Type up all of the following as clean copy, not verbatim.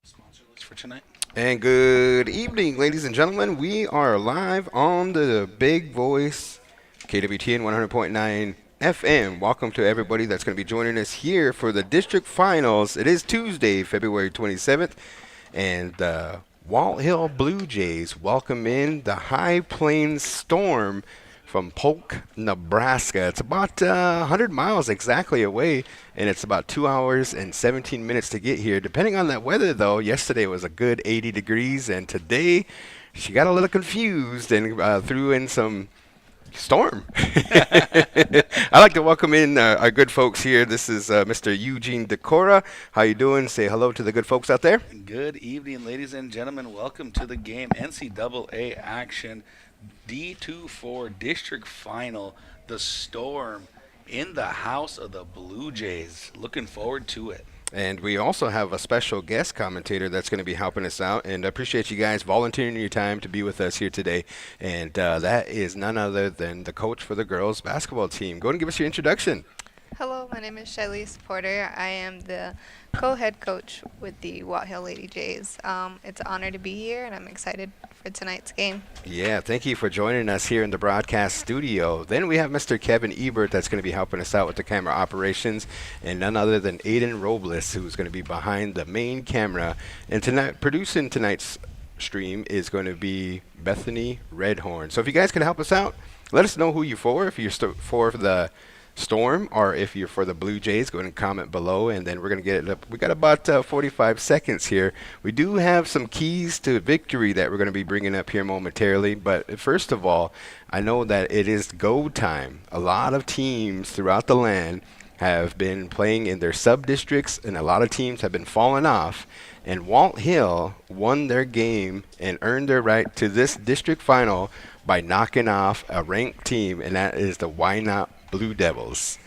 Sponsor list for tonight. And good evening, ladies and gentlemen. We are live on the Big Voice KWTN 100.9 FM. Welcome to everybody that's going to be joining us here for the district finals. It is Tuesday, February 27th, and the Walthill Blue Jays welcome in the High Plains Storm from Polk, Nebraska. It's about 100 miles exactly away, and it's about 2 hours and 17 minutes to get here. Depending on that weather, though, yesterday was a good 80 degrees, and today she got a little confused and threw in some storm. I'd like to welcome in our good folks here. This is Mr. Eugene Decora. How you doing? Say hello to the good folks out there. Good evening, ladies and gentlemen. Welcome to the game. NCAA action. D24 district final. The Storm in the house of the Blue Jays. Looking forward to it. And we also have a special guest commentator that's going to be helping us out. And I appreciate you guys volunteering your time to be with us here today. And that is none other than the coach for the girls basketball team. Go ahead and give us your introduction. Hello, my name is Shiley Porter. I am the co-head coach with the Walthill Lady Jays. It's an honor to be here, and I'm excited for tonight's game. Yeah, thank you for joining us here in the broadcast studio. Then we have Mr. Kevin Ebert that's going to be helping us out with the camera operations, and none other than Aiden Robles, who's going to be behind the main camera. And tonight, producing tonight's stream is going to be Bethany Redhorn. So if you guys can help us out, let us know who you're for. If you're for the Storm, or if you're for the Blue Jays, go ahead and comment below, and then we're going to get it up. We got about 45 seconds here. We do have some keys to victory that we're going to be bringing up here momentarily, but first of all, I know that it is go time. A lot of teams throughout the land have been playing in their sub-districts, and a lot of teams have been falling off, and Walthill won their game and earned their right to this district final by knocking off a ranked team, and that is the Why Not Blue Devils.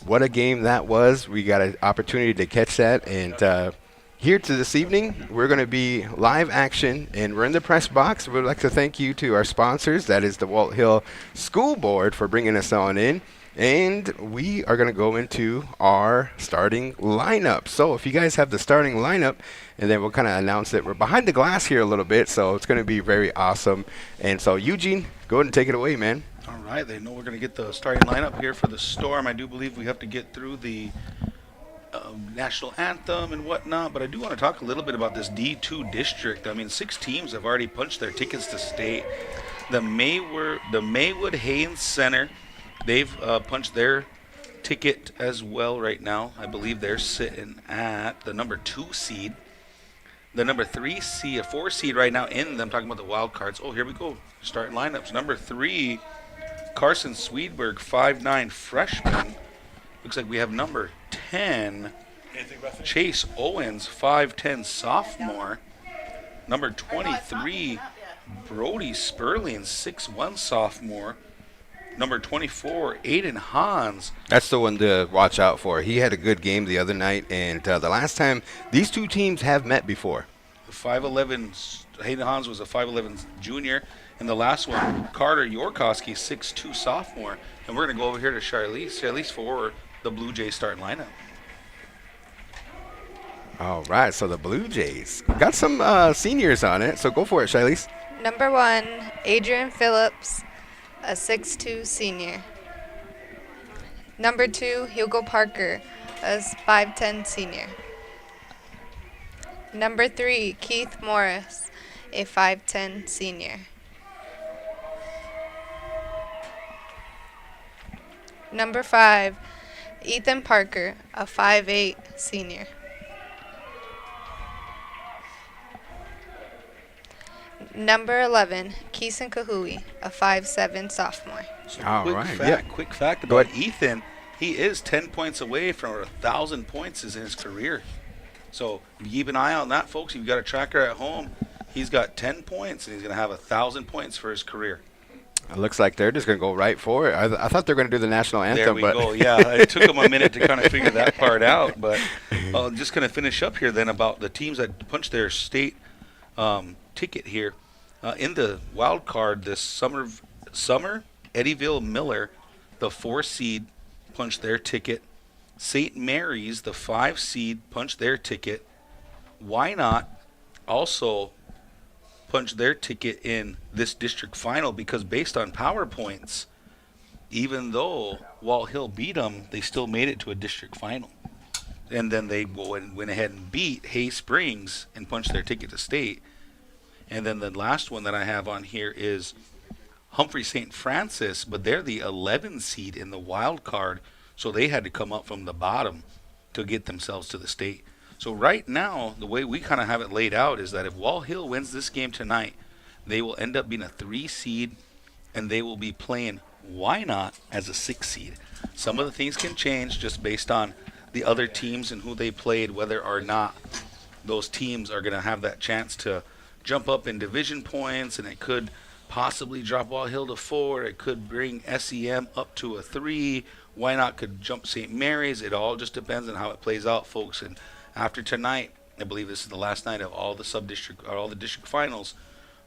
What a game that was. We got an opportunity to catch that. And here to this evening, we're going to be live action, and we're in the press box. We'd like to thank you to our sponsors. That is the Walthill School Board for bringing us on in. And we are going to go into our starting lineup. So if you guys have the starting lineup, and then we'll kind of announce it. We're behind the glass here a little bit, so it's going to be very awesome. And so, Eugene, go ahead and take it away, man. All right, they know we're going to get the starting lineup here for the Storm. I do believe we have to get through the national anthem and whatnot, but I do want to talk a little bit about this D2 district. I mean, 6 teams have already punched their tickets to state. The Maywood Haynes Center, they've punched their ticket as well right now. I believe they're sitting at the number 2 seed. The number 3 seed, a 4 seed right now in them. Talking about the wild cards. Oh, here we go. Starting lineups. Number 3, Carson Swedberg, 5'9" freshman. Looks like we have number 10, Chase Owens, 5'10" sophomore. Number 23, Brody Sperling, 6'1" sophomore. Number 24, Aiden Hans. That's the one to watch out for. He had a good game the other night, and the last time these two teams have met before. The 5'11", Aiden Hans was a 5'11" junior. And the last one, Carter Yorkowski, 6'2" sophomore. And we're going to go over here to Charlize. Charlize for the Blue Jays starting lineup. All right, so the Blue Jays got some seniors on it, so go for it, Charlize. Number 1, Adrian Phillips, a 6'2" senior. Number 2, Hugo Parker, a 5'10" senior. Number 3, Keith Morris, a 5'10" senior. Number 5, Ethan Parker, a 5'8" senior. Number 11, Keeson Kahui, a 5'7" sophomore. So All quick right, fact, yeah. quick fact Go about ahead. Ethan, he is 10 points away from 1,000 points in his career. So keep an eye on that, folks. You've got a tracker at home. He's got 10 points, and he's going to have 1,000 points for his career. It looks like they're just going to go right for it. I thought they were going to do the national anthem. There we but go. Yeah, it took them a minute to kind of figure that part out. But just going to finish up here then about the teams that punched their state ticket here. In the wild card this summer, Eddyville Miller, the 4 seed, punched their ticket. St. Mary's, the 5 seed, punched their ticket. Why Not also punch their ticket in this district final because based on power points, even though Walthill beat them, they still made it to a district final. And then they went ahead and beat Hay Springs and punched their ticket to state. And then the last one that I have on here is Humphrey St. Francis, but they're the 11 seed in the wild card, so they had to come up from the bottom to get themselves to the state. So right now, the way we kind of have it laid out is that if Walthill wins this game tonight, they will end up being a 3 seed, and they will be playing Why Not as a 6 seed. Some of the things can change just based on the other teams and who they played, whether or not those teams are going to have that chance to jump up in division points, and it could possibly drop Walthill to 4. It could bring SEM up to a 3. Why Not could jump St. Mary's. It all just depends on how it plays out, folks. And after tonight, I believe this is the last night of all the sub-district or all the district finals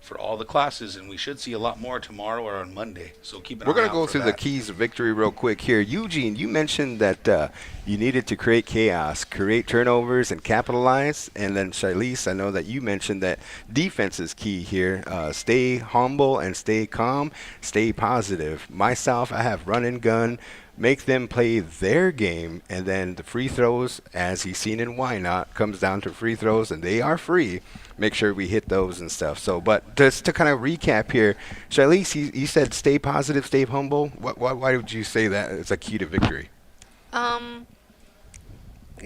for all the classes, and we should see a lot more tomorrow or on Monday. So keep an eye out. We're going to go for through that. the keys of victory real quick here. Eugene, you mentioned that you needed to create chaos, create turnovers, and capitalize. And then Charlize, I know that you mentioned that defense is key here. Stay humble and stay calm, stay positive. Myself, I have run and gun. Make them play their game, and then the free throws, as he's seen in Why Not, comes down to free throws, and they are free. Make sure we hit those and stuff. So, but just to kind of recap here, Charlize, you said stay positive, stay humble. Why would you say that is a key to victory?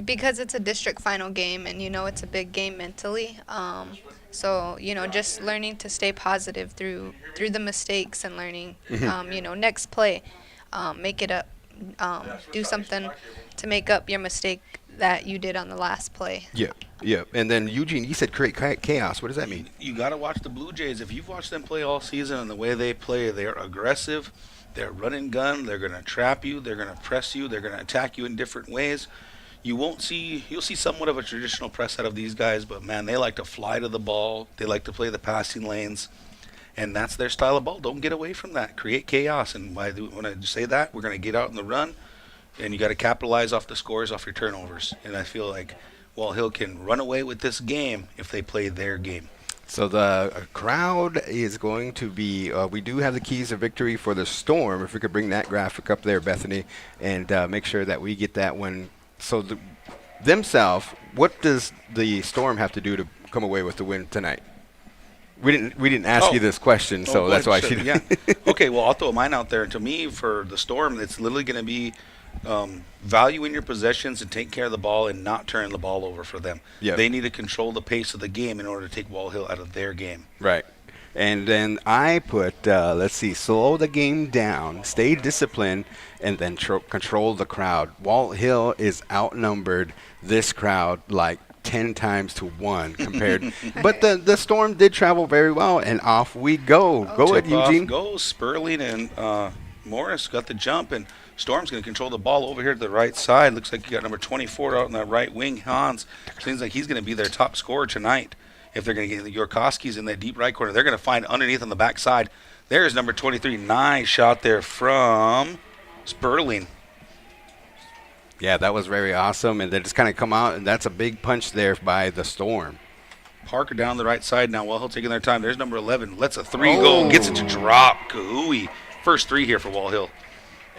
Because it's a district final game, and it's a big game mentally. So just learning to stay positive through the mistakes and learning. Next play, make it up. Do something to make up your mistake that you did on the last play. Yeah. And then Eugene, you said create chaos. What does that mean? You got to watch the Blue Jays. If you've watched them play all season and the way they play, they're aggressive. They're run and gun. They're going to trap you. They're going to press you. They're going to attack you in different ways. You'll see somewhat of a traditional press out of these guys, but man, they like to fly to the ball. They like to play the passing lanes. And that's their style of ball. Don't get away from that. Create chaos. And when I say that, we're going to get out in the run, and you got to capitalize off the scores, off your turnovers. And I feel like Walthill can run away with this game if they play their game. So the crowd is going to be, we do have the keys of victory for the Storm. If we could bring that graphic up there, Bethany, and make sure that we get that one. So themselves, what does the Storm have to do to come away with the win tonight? We didn't ask you this question, so that's why she did. Yeah. Okay, well, I'll throw mine out there. To me, for the Storm, it's literally going to be valuing your possessions and take care of the ball and not turn the ball over for them. Yep. They need to control the pace of the game in order to take Walthill out of their game. Right. And then I put, slow the game down, stay disciplined, and then control the crowd. Walthill is outnumbered this crowd like 10 times to 1 compared. But the Storm did travel very well, and off we go. Go ahead, Eugene. Goes Sperling and Morris got the jump, and Storm's going to control the ball over here to the right side. Looks like you got number 24 out on that right wing, Hans. Seems like he's going to be their top scorer tonight. If they're going to get the Yorkowski's in that deep right corner, they're going to find underneath on the backside. There's number 23. Nice shot there from Sperling. Yeah, that was very awesome, and they just kind of come out, and that's a big punch there by the Storm. Parker down the right side now. Walthill taking their time. There's number 11. Lets a 3 go. Gets it to drop. Kahooey. First 3 here for Walthill.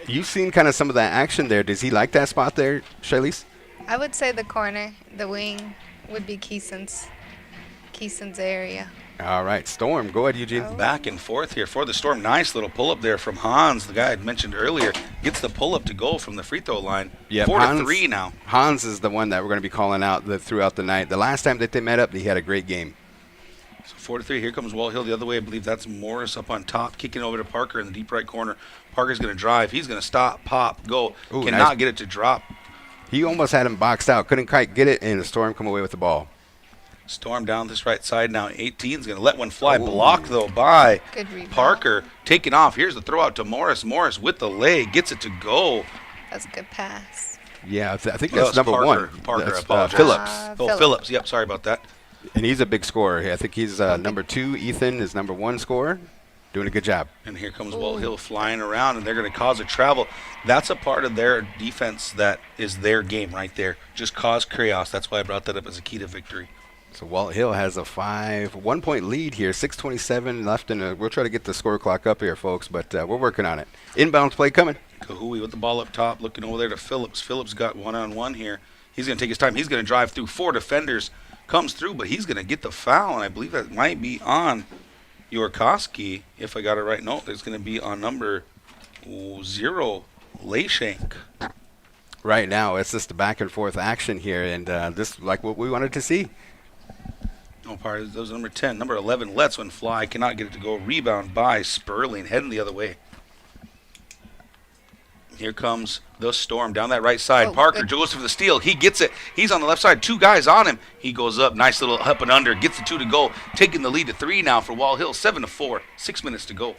You've seen kind of some of that action there. Does he like that spot there, Charlize? I would say the corner, the wing, would be Keeson's area. All right, Storm. Go ahead, Eugene. Back and forth here for the Storm. Nice little pull-up there from Hans, the guy I mentioned earlier. Gets the pull-up to go from the free throw line. Yeah, 4-3 now. Hans is the one that we're going to be calling out throughout the night. The last time that they met up, he had a great game. So 4-3. Here comes Walthill the other way. I believe that's Morris up on top, kicking over to Parker in the deep right corner. Parker's going to drive. He's going to stop, pop, go. Ooh, Cannot nice. get it to drop. He almost had him boxed out. Couldn't quite get it, and the Storm come away with the ball. Storm down this right side now. 18's going to let one fly. Blocked, though, by Good rebound. Parker. Taking off. Here's the throw out to Morris. Morris with the leg. Gets it to go. That's a good pass. Yeah, I think Well, that's number Parker. 1. Parker, That's, I apologize. Phillips. Phillips. Yep, sorry about that. And he's a big scorer. I think he's number 2. Ethan is number 1 scorer. Doing a good job. And here comes Walthill flying around, and they're going to cause a travel. That's a part of their defense that is their game right there. Just cause chaos. That's why I brought that up as a key to victory. So Walthill has a 1 point lead here, 6:27 left, and we'll try to get the score clock up here, folks, but we're working on it. Inbounds play coming. Kahui with the ball up top, looking over there to Phillips. Phillips got one-on-one here. He's going to take his time. He's going to drive through 4 defenders, comes through, but he's going to get the foul, and I believe that might be on Yorkoski, if I got it right. No, it's going to be on number 0, Leyshank. Right now, it's just a back and forth action here, and this is like what we wanted to see. No part. That was number 10. Number 11, Let's One Fly. Cannot get it to go. Rebound by Sperling, heading the other way. Here comes the Storm down that right side. Parker goes for the steal. He gets it. He's on the left side. 2 guys on him. He goes up. Nice little up and under. Gets the 2 to go. Taking the lead to 3 now for Walthill. 7-4. 6 minutes to go.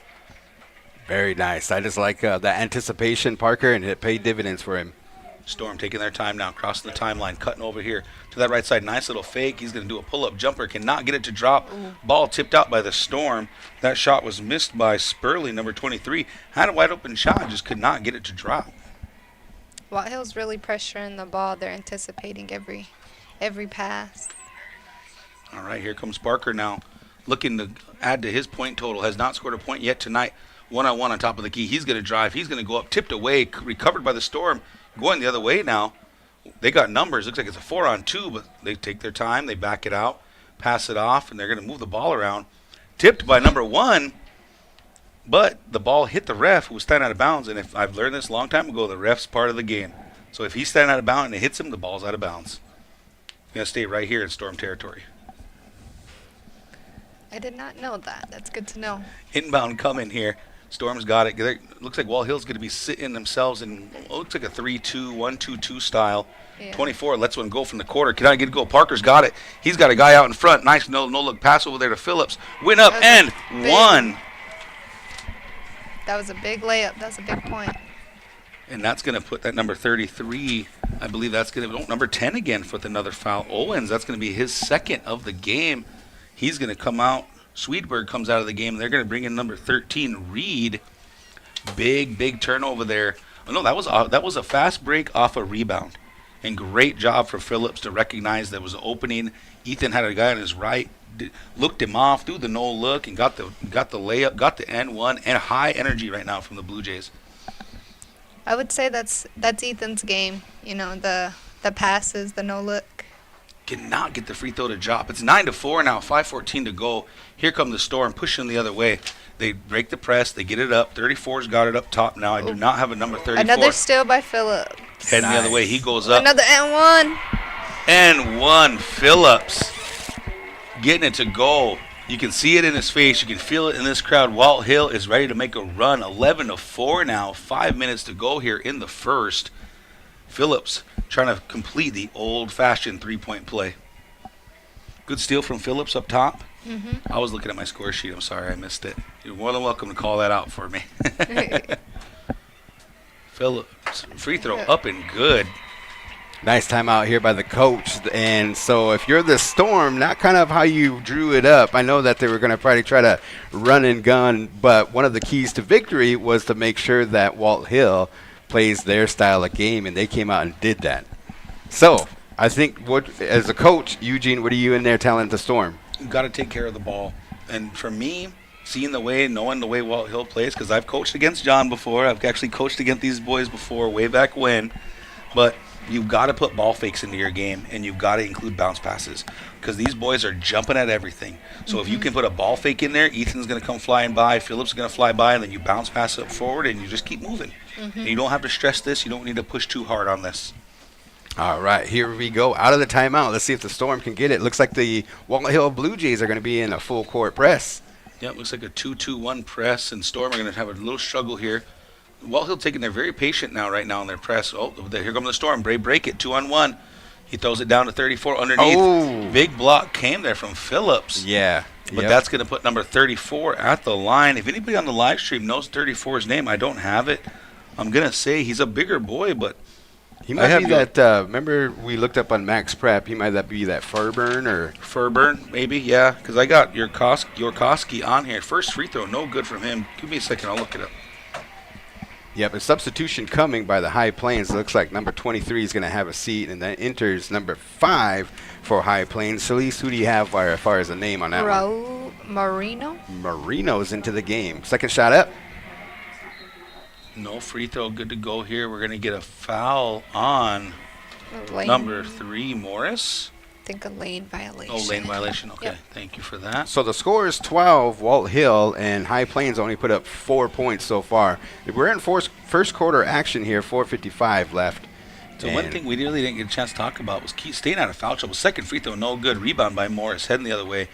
Very nice. I just like the anticipation, Parker, and it paid dividends for him. Storm taking their time now, crossing the timeline, cutting over here to that right side. Nice little fake. He's going to do a pull-up jumper. Cannot get it to drop. Ball tipped out by the Storm. That shot was missed by Sperling, number 23. Had a wide open shot, just could not get it to drop. Walthill's really pressuring the ball. They're anticipating every pass. All right, here comes Parker now, looking to add to his point total. Has not scored a point yet tonight. One-on-one on top of the key. He's going to drive. He's going to go up, tipped away, recovered by the Storm. Going the other way now. They got numbers. Looks like it's a 4-on-2, but they take their time. They back it out, pass it off, and they're going to move the ball around. Tipped by number 1, but the ball hit the ref, who was standing out of bounds. And if I've learned this a long time ago, the ref's part of the game. So if he's standing out of bounds and it hits him, the ball's out of bounds. Going to stay right here in Storm territory. I did not know that. That's good to know. Inbound coming here. Storm's got it. Looks like Walthill's going to be sitting themselves in, looks like a 3-2, 1-2-2 style. Yeah. 24 lets one go from the quarter. Cannot get a goal. Parker's got it. He's got a guy out in front. Nice no-look pass over there to Phillips. Went up and one. That was a big layup. That's a big point. And that's going to put that number 33. I believe that's going to number 10 again with another foul. Owens, that's going to be his second of the game. He's going to come out. Sweetberg comes out of the game. They're going to bring in number 13, Reed. Big turnover there. Oh, no, that was a fast break off a rebound. And great job for Phillips to recognize there was an opening. Ethan had a guy on his right, looked him off, threw the no look, and got the layup, got the N1, and high energy right now from the Blue Jays. I would say that's Ethan's game. You know, the passes, the no look. Cannot get the free throw to drop. It's 9-4 now, 5:14 to go. Here come the Storm pushing the other way. They break the press. They get it up. 34's got it up top now. I do not have a number 34. Another steal by Phillips. Heading the other way. He goes up. Another N1. N1. Phillips getting it to go. You can see it in his face. You can feel it in this crowd. Walthill is ready to make a run. 11-4 now. 5 minutes to go here in the first. Phillips trying to complete the old-fashioned three-point play. Good steal from Phillips up top. I was looking at my score sheet. I'm sorry I missed it. You're more than welcome to call that out for me. Phillips, free throw up and good. Nice timeout here by the coach. And so if you're the Storm, not kind of how you drew it up. I know that they were going to probably try to run and gun, but one of the keys to victory was to make sure that Walthill plays their style of game, and they came out and did that. So I think, as a coach, Eugene, what are you in there telling the Storm? You've got to take care of the ball. And for me, knowing the way Walthill plays, because I've coached against John before. I've actually coached against these boys before, way back when. But you've got to put ball fakes into your game, and you've got to include bounce passes, because these boys are jumping at everything. So if you can put a ball fake in there, Ethan's going to come flying by, Phillips is going to fly by, and then you bounce pass it forward, and you just keep moving. And you don't have to stress this. You don't need to push too hard on this. All right, here we go. Out of the timeout. Let's see if the Storm can get it. Looks like the Walthill Blue Jays are going to be in a full court press. Yeah, it looks like a 2-2-1 press, and Storm are going to have a little struggle here. Walthill taking, they're very patient right now in their press. Oh, here comes the Storm. Break it, 2-on-1. He throws it down to 34 underneath. Oh. Big block came there from Phillips. Yeah. But that's going to put number 34 at the line. If anybody on the live stream knows 34's name, I don't have it. I'm going to say he's a bigger boy, but he might be that, remember we looked up on Max Prep, he might be that Furburn or? Furburn, maybe, yeah, because I got Yorkoski on here. First free throw, no good from him. Give me a second, I'll look it up. Yep, a substitution coming by the High Plains. Looks like number 23 is going to have a seat, and then enters number 5 for High Plains. Solis, who do you have as far as a name on that one? Raul Marino. Marino's into the game. Second shot up. No free throw, good to go here. We're going to get a foul on Lane. number 3, Morris. I think a lane violation. Oh, lane violation. Okay, Yep. thank you for that. So the score is 12, Walthill, and High Plains only put up 4 points so far. We're in first quarter action here, 4:55 left. So one thing we really didn't get a chance to talk about was staying out of foul trouble. Second free throw, no good. Rebound by Morris, heading the other way.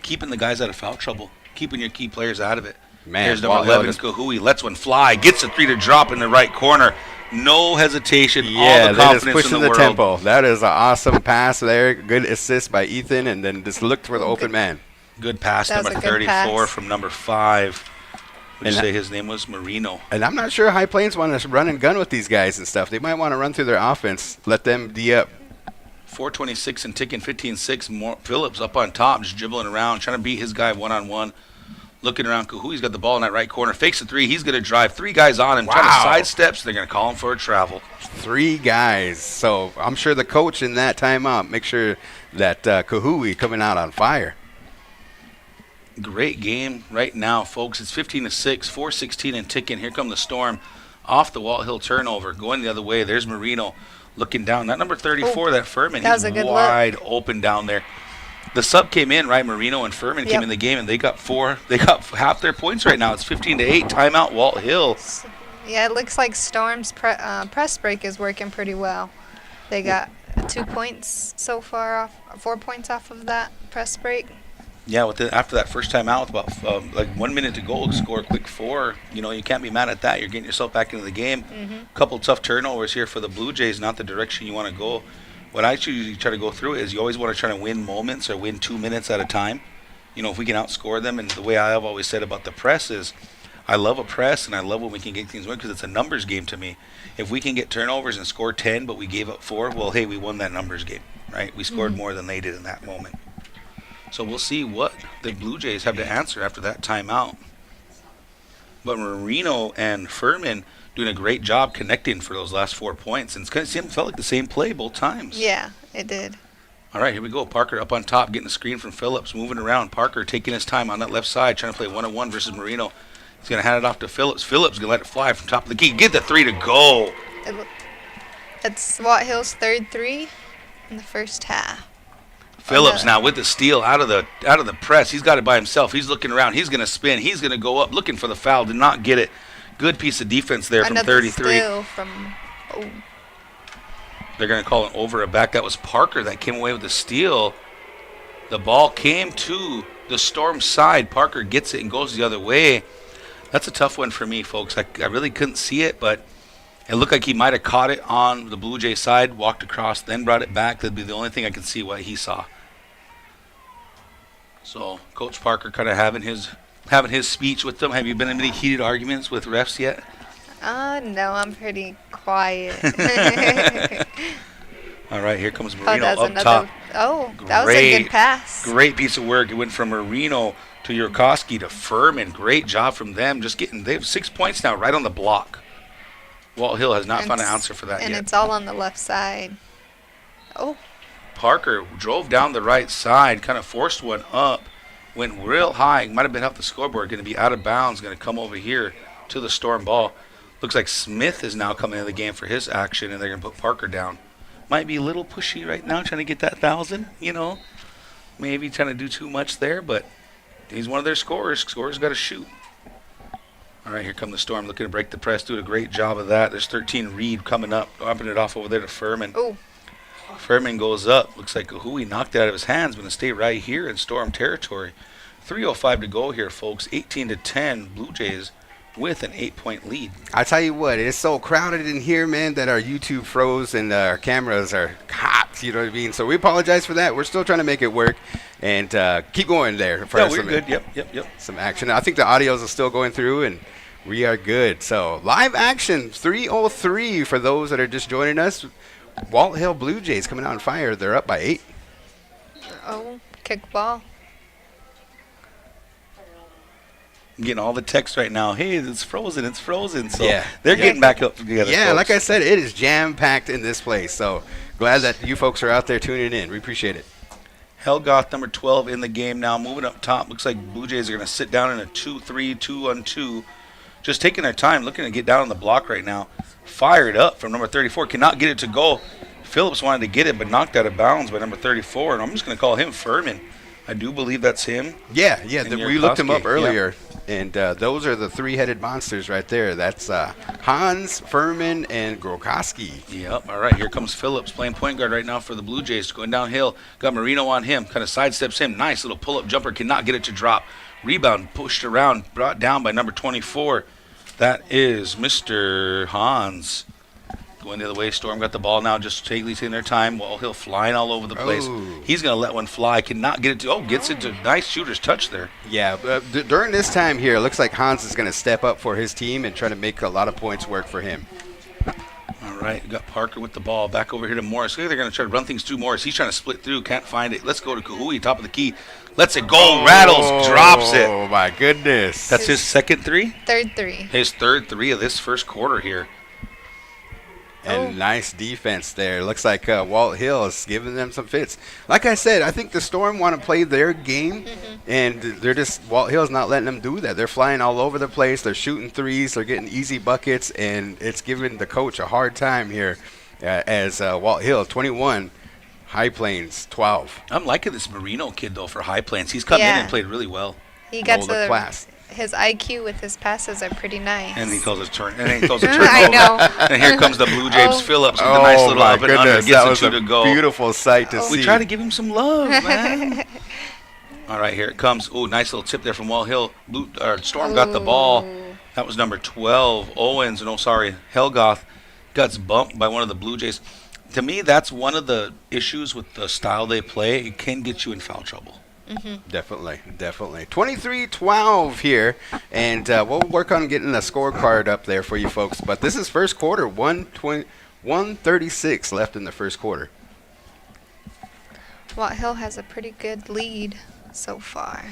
Keeping the guys out of foul trouble. Keeping your key players out of it. Man, Here's number Walthill 11, just- Kahui. Lets one fly. Gets a 3 to drop in the right corner. No hesitation. All Yeah, the they're just confidence pushing in the world. tempo. That is an awesome pass there. Good assist by Ethan, and then just looked for the open Good. man. Good pass, That was number a good 34 pass. from number 5. Would you And say his name was Marino? And I'm not sure High Plains want to run and gun with these guys and stuff. They might want to run through their offense, let them D up. 4:26 and ticking, 15-6. Phillips up on top, just dribbling around, trying to beat his guy one-on-one. Looking around, Kahui's got the ball in that right corner. Fakes a 3. He's going to drive 3 guys on him, trying to Wow. sidestep, so they're going to call him for a travel. 3 guys. So I'm sure the coach in that timeout make sure that Kahui coming out on fire. Great game right now, folks. It's 15-6, 4:16 and ticking. Here come the Storm off the Walthill turnover. Going the other way, there's Marino looking down. That number 34, that Furman, that was he's a good look. wide open down there. The sub came in, right? Marino and Furman came Yep. in the game, and they got half their points right now. It's 15-8. Timeout, Walthill. Yeah, it looks like Storm's press break is working pretty well. They got 2 points so far off, 4 points off of that press break. Yeah, after that first time out, with about like 1 minute to go, score a quick 4. You know, you can't be mad at that. You're getting yourself back into the game. Couple tough turnovers here for the Blue Jays, not the direction you want to go. What I usually try to go through is you always want to try to win moments or win 2 minutes at a time. You know, if we can outscore them, and the way I have always said about the press is I love a press and I love when we can get things win because it's a numbers game to me. If we can get turnovers and score 10 but we gave up 4, well, hey, we won that numbers game, right? We scored more than they did in that moment. So we'll see what the Blue Jays have to answer after that timeout. But Marino and Furman doing a great job connecting for those last 4 points. And it felt like the same play both times. Yeah, it did. All right, here we go. Parker up on top, getting a screen from Phillips, moving around. Parker taking his time on that left side, trying to play one-on-one versus Marino. He's going to hand it off to Phillips. Phillips going to let it fly from top of the key. Get the 3 to go. It's Walthill's third 3 in the first half. Phillips now with the steal out of the press. He's got it by himself. He's looking around. He's going to spin. He's going to go up looking for the foul. Did not get it. Good piece of defense there from Another 33. steal from. Oh, They're going to call it over a back. That was Parker that came away with the steal. The ball came to the Storm side. Parker gets it and goes the other way. That's a tough one for me, folks. I really couldn't see it, but it looked like he might have caught it on the Blue Jay side, walked across, then brought it back. That'd be the only thing I could see what he saw. So Coach Parker kind of having his speech with them. Have you been in any heated arguments with refs yet? no, I'm pretty quiet. All right, here comes Oh, Marino that was up another. top. Oh, that was a good Great- pass. Great piece of work. It went from Marino to Yurkowski to Furman. Great job from them. They have 6 points now right on the block. Walthill has not And found an it's- answer for that And yet. it's all on the left side. Oh, Parker drove down the right side, kind of forced one up, went real high, might have been off the scoreboard, going to be out of bounds, going to come over here to the Storm ball. Looks like Smith is now coming into the game for his action, and they're going to put Parker down. Might be a little pushy right now, trying to get that 1,000, you know. Maybe trying to do too much there, but he's one of their scorers. Scorers got to shoot. All right, here come the Storm, looking to break the press, doing a great job of that. There's 13 Reed coming up, dropping it off over there to Furman. oh, Furman goes up. Looks like Kahui knocked it out of his hands, going to stay right here in Storm territory. 3:05 to go here, folks. 18-10, Blue Jays with an 8-point lead. I tell you what, it's so crowded in here, man, that our YouTube froze and our cameras are hot. You know what I mean? So we apologize for that. We're still trying to make it work and keep going there for Yeah, we're some, good. Yep. some action. I think the audios are still going through and we are good. So live action, 3:03 for those that are just joining us. Walthill Blue Jays coming out on fire. They're up by 8. oh, kick ball. I'm getting all the texts right now. Hey, it's frozen. It's frozen. So Yeah. they're Yeah. getting back up together. Yeah, folks. like I said, it is jam-packed in this place. So glad that you folks are out there tuning in. We appreciate it. Helgoth, number 12, in the game now. Moving up top. Looks like Blue Jays are going to sit down in a 2-3, 2-on-2. Just taking their time, looking to get down on the block right now. Fired up from number 34. Cannot get it to go. Phillips wanted to get it, but knocked out of bounds by number 34. And I'm just going to call him Furman. I do believe that's him. Yeah. And We looked him up Yarkowski, earlier, and those are the three-headed monsters right there. That's Hans, Furman, and Grokowski. Yep. All right. Here comes Phillips playing point guard right now for the Blue Jays. Going downhill. Got Marino on him. Kind of sidesteps him. Nice little pull-up jumper. Cannot get it to drop. Rebound pushed around. Brought down by number 24. That is Mr. Hans. Going the other way. Storm got the ball now. Just taking their time. Walthill flying all over the place. Oh. He's going to let one fly. Cannot get it to. Oh, gets it to. Nice shooter's touch there. Yeah, during this time here, it looks like Hans is going to step up for his team and try to make a lot of points work for him. All right, we got Parker with the ball. Back over here to Morris. They're going to try to run things through Morris. He's trying to split through. Can't find it. Let's go to Kahui, top of the key. Lets it go. Rattles. Drops it. Oh, my goodness. That's his second three? Third three. His third three of this first quarter here. And nice defense there. Looks like Walthill is giving them some fits. Like I said, I think the Storm want to play their game, and they're just Walthill's not letting them do that. They're flying all over the place. They're shooting threes. They're getting easy buckets, and it's giving the coach a hard time here as Walthill 21, High Plains 12. I'm liking this Marino kid, though, for High Plains. He's come in and played really well. He got Older class. His IQ with his passes are pretty nice. And he calls it turn. And then he calls it turn. I know. And here comes the Blue Jays Oh. Phillips with a nice little my up and under. goodness. Gets That the was two a to go. beautiful sight to see. We try to give him some love, man. All right, here it comes. Oh, nice little tip there from Walthill. Storm got the ball. That was number 12. Owens, Helgoth gets bumped by one of the Blue Jays. To me, that's one of the issues with the style they play. It can get you in foul trouble. Definitely. 23-12 here, and we'll work on getting the scorecard up there for you folks. But this is first quarter, 136 left in the first quarter. Walthill has a pretty good lead so far.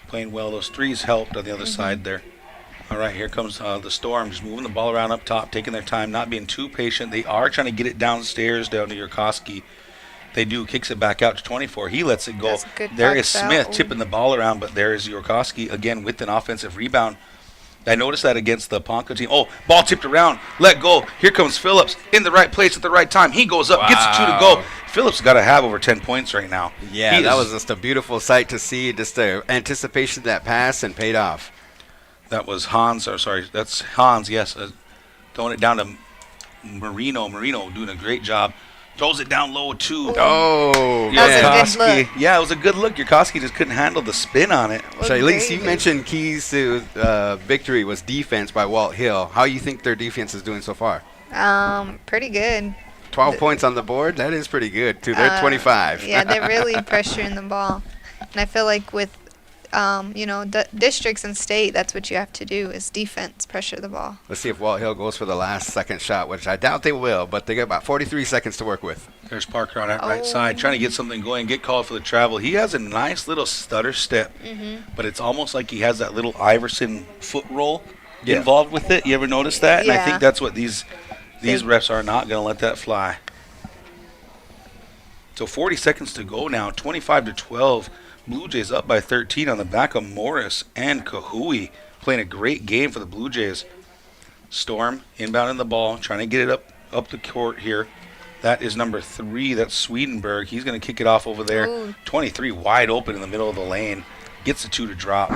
Playing well. Those threes helped on the other side there. All right, here comes the Storm, just moving the ball around up top, taking their time, not being too patient. They are trying to get it downstairs down to Yarkowski. They do, kicks it back out to 24. He lets it go. That's a good There is box out. Smith tipping the ball around, but there is Yarkowski again with an offensive rebound. I noticed that against the Ponca team. Oh, ball tipped around, let go. Here comes Phillips in the right place at the right time. He goes up, gets the two to go. Phillips got to have over 10 points right now. Yeah, that was just a beautiful sight to see. Just the anticipation of that pass and paid off. That was Hans, that's Hans, yes. Throwing it down to Marino. Marino doing a great job. Throws it down low, too. Oh, That was a good look. Yeah, it was a good look. Yarkowski just couldn't handle the spin on it. So at least you Great. mentioned keys to victory was defense by Walthill. How you think their defense is doing so far? Pretty good. 12 points on the board. That is pretty good, too. They're 25. Yeah, they're really pressuring the ball. And I feel like with, districts and state, that's what you have to do is defense, pressure the ball. Let's see if Walthill goes for the last second shot, which I doubt they will, but they got about 43 seconds to work with. There's Parker on that right side, trying to get something going, get called for the travel. He has a nice little stutter step, but it's almost like he has that little Iverson foot roll involved with it. You ever notice that? And I think Yeah. that's what these refs are not going to let that fly. So 40 seconds to go now, 25-12. Blue Jays up by 13 on the back of Morris and Kahui, playing a great game for the Blue Jays. Storm inbounding the ball, trying to get it up the court here. That is number 3. That's Swedenberg. He's going to kick it off over there. Ooh. 23 wide open in the middle of the lane. Gets the 2 to drop.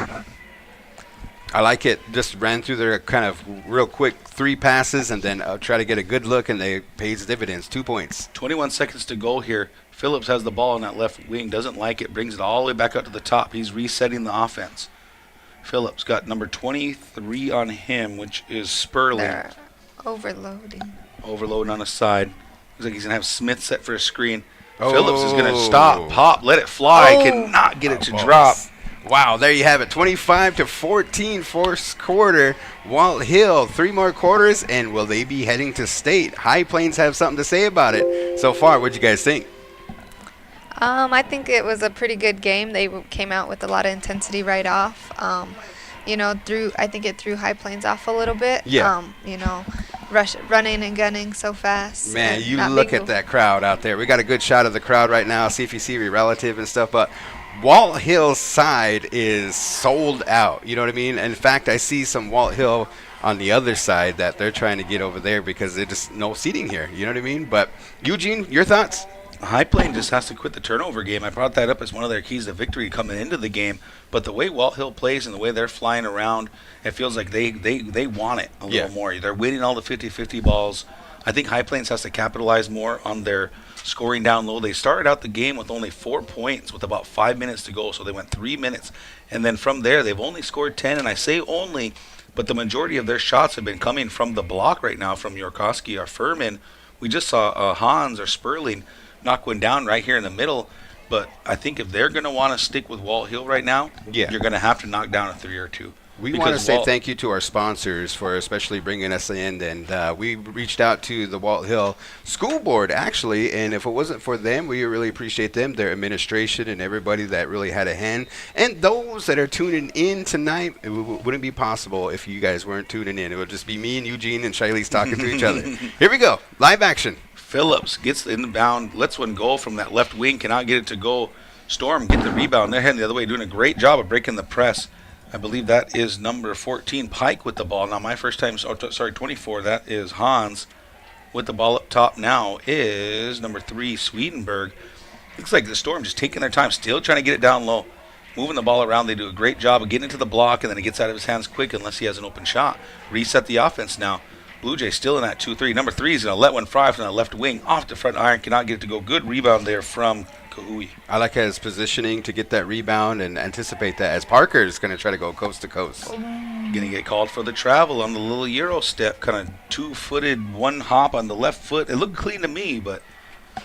I like it. Just ran through their kind of real quick 3 passes and then try to get a good look, and they pays dividends. 2 points. 21 seconds to go here. Phillips has the ball on that left wing, doesn't like it, brings it all the way back up to the top. He's resetting the offense. Phillips got number 23 on him, which is Sperling. They're overloading. Overloading on the side. Looks like he's going to have Smith set for a screen. Oh. Phillips is going to stop, pop, let it fly. Oh. Cannot get it to drop. Wow, there you have it. 25-14 first quarter. Walthill, 3 more quarters, and will they be heading to state? High Plains have something to say about it. So far, what'd you guys think? I think it was a pretty good game. They came out with a lot of intensity right off. I think it threw High Plains off a little bit. Yeah. Running and gunning so fast. Man, and you not look being at that crowd out there. We got a good shot of the crowd right now. See if you see your relative and stuff. But Walthill's side is sold out. You know what I mean? In fact, I see some Walthill on the other side that they're trying to get over there because there's just no seating here. You know what I mean? But Eugene, your thoughts? High Plain just has to quit the turnover game. I brought that up as one of their keys to victory coming into the game. But the way Walthill plays and the way they're flying around, it feels like they want it a little more. They're winning all the 50-50 balls. I think High Plains has to capitalize more on their scoring down low. They started out the game with only 4 points with about 5 minutes to go, so they went 3 minutes. And then from there, they've only scored 10, and I say only, but the majority of their shots have been coming from the block right now, from Yorkowski or Furman. We just saw Hans or Sperling knock one down right here in the middle. But I think if they're going to want to stick with Walthill right now, you're going to have to knock down a 3 or 2. We want to say thank you to our sponsors for especially bringing us in. And we reached out to the Walthill School Board, actually. And if it wasn't for them, we really appreciate them, their administration, and everybody that really had a hand. And those that are tuning in tonight, it wouldn't be possible if you guys weren't tuning in. It would just be me and Eugene and Shiley's talking to each other. Here we go. Live action. Phillips gets in the bound, lets one go from that left wing, cannot get it to go. Storm get the rebound. They're heading the other way, doing a great job of breaking the press. I believe that is number 14, Pike, with the ball. Now, my first time, 24, that is Hans. With the ball up top now is number 3, Swedenberg. Looks like the Storm just taking their time, still trying to get it down low. Moving the ball around, they do a great job of getting it to the block, and then it gets out of his hands quick unless he has an open shot. Reset the offense now. Blue Jays still in that 2-3. Number 3 is going to let one fly from the left wing off the front iron. Cannot get it to go. Good rebound there from Kahui. I like his positioning to get that rebound and anticipate that as Parker is going to try to go coast to coast. Going to get called for the travel on the little Euro step. Kind of two-footed, one hop on the left foot. It looked clean to me, but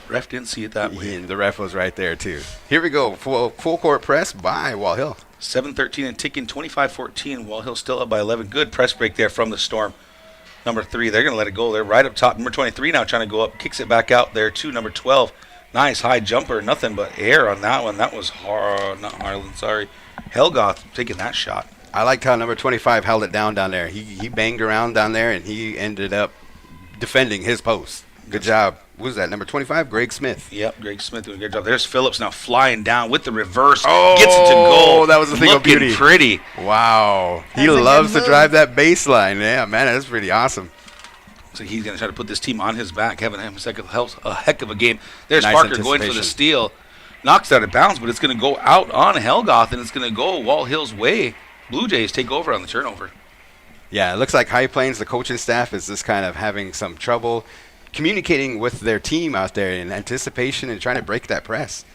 ref didn't see it that way. And the ref was right there, too. Here we go. Full court press by Walthill. 7-13 and ticking. 25-14. Walthill still up by 11. Good press break there from the Storm. Number 3, they're going to let it go. They're right up top. Number 23 now trying to go up. Kicks it back out there to number 12. Nice high jumper. Nothing but air on that one. That was not Harlan, sorry. Helgoth taking that shot. I liked how number 25 held it down there. He banged around down there, and he ended up defending his post. Good job. What was that, number 25? Greg Smith. Yep, Greg Smith doing a good job. There's Phillips now flying down with the reverse. Gets it to go. That was the thing of beauty. Looking pretty. Wow. He loves to drive that baseline. Yeah, man, that's pretty awesome. So he's going to try to put this team on his back, having him a heck of a game. There's Nice Parker going for the steal. Knocks it out of bounds, but it's going to go out on Helgoth, and it's going to go Walthill's way. Blue Jays take over on the turnover. Yeah, it looks like High Plains, the coaching staff, is just kind of having some trouble communicating with their team out there in anticipation and trying to break that press.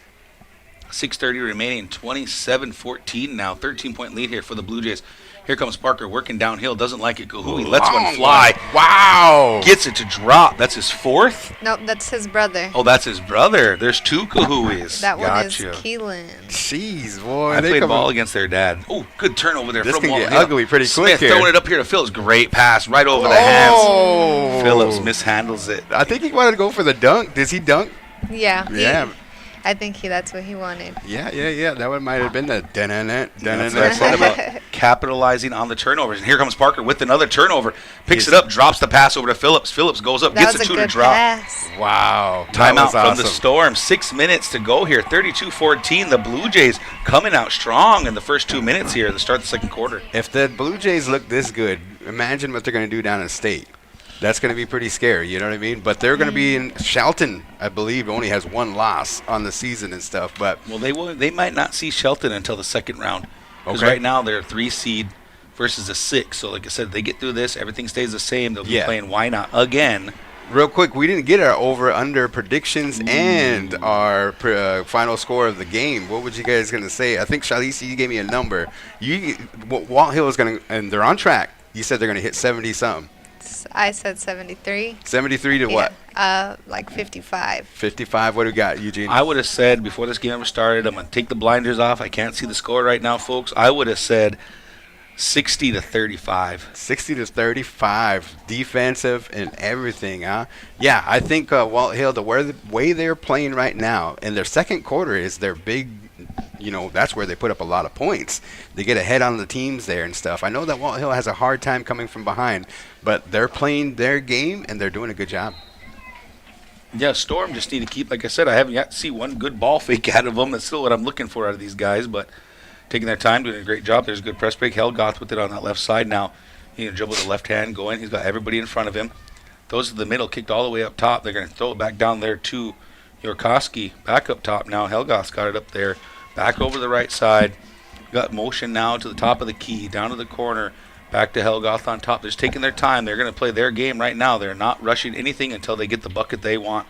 6:30 remaining, 27-14 now. 13-point lead here for the Blue Jays. Here comes Parker working downhill. Doesn't like it. Kahui lets one fly. Wow. Gets it to drop. That's his 4th? Nope, that's his brother. Oh, that's his brother. There's 2 Kahuis. That one Gotcha. is Keelan. Jeez, boy. I played ball against their dad. Oh, good turnover there This from can get Walthill. ugly pretty quick Smith here. throwing it up here to Phillips. Great pass right over the hands. Phillips mishandles it. I think he wanted to go for the dunk. Does he dunk? Yeah. Yeah. I think that's what he wanted. Yeah. That one might have been the That's what I said about capitalizing on the turnovers. And here comes Parker with another turnover. Picks it up, drops the pass over to Phillips. Phillips goes up, gets a 2 to drop. Pass. Wow. Timeout from the Storm. 6 minutes to go here. 32-14. The Blue Jays coming out strong in the first 2 minutes here to start the second quarter. If the Blue Jays look this good, imagine what they're going to do down in state. That's going to be pretty scary, you know what I mean? But they're going to be in Shelton, I believe, only has 1 loss on the season and stuff. But well, they might not see Shelton until the second round. Because Okay. right now they're a 3 seed versus a 6. So like I said, they get through this, everything stays the same. They'll be playing Why Not again. real quick, we didn't get our over/under predictions and our final score of the game. What would you guys going to say? I think, Shalisi, you gave me a number. Walthill is going to, and they're on track. You said they're going to hit 70-something. I said 73. 73 to what? Like 55. 55. What do we got, Eugene? I would have said before this game ever started, I'm going to take the blinders off. I can't see the score right now, folks. I would have said 60 to 35. 60 to 35, defensive and everything, huh? Yeah, I think Walthill, the way they're playing right now, and their second quarter is their big, that's where they put up a lot of points. They get ahead on the teams there and stuff. I know that Walthill has a hard time coming from behind, but they're playing their game and they're doing a good job. Yeah, Storm just need to keep, like I said, I haven't yet seen one good ball fake out of them. That's still what I'm looking for out of these guys, but taking their time, doing a great job. There's a good press break. Helgoth with it on that left side now. He can dribble with the left hand going. He's got everybody in front of him. Those to the middle, kicked all the way up top. They're going to throw it back down there to Yorkowski. Back up top now. Helgoth's got it up there. Back over the right side. Got motion now to the top of the key, down to the corner. Back to Helgoth on top. They're just taking their time. They're going to play their game right now. They're not rushing anything until they get the bucket they want.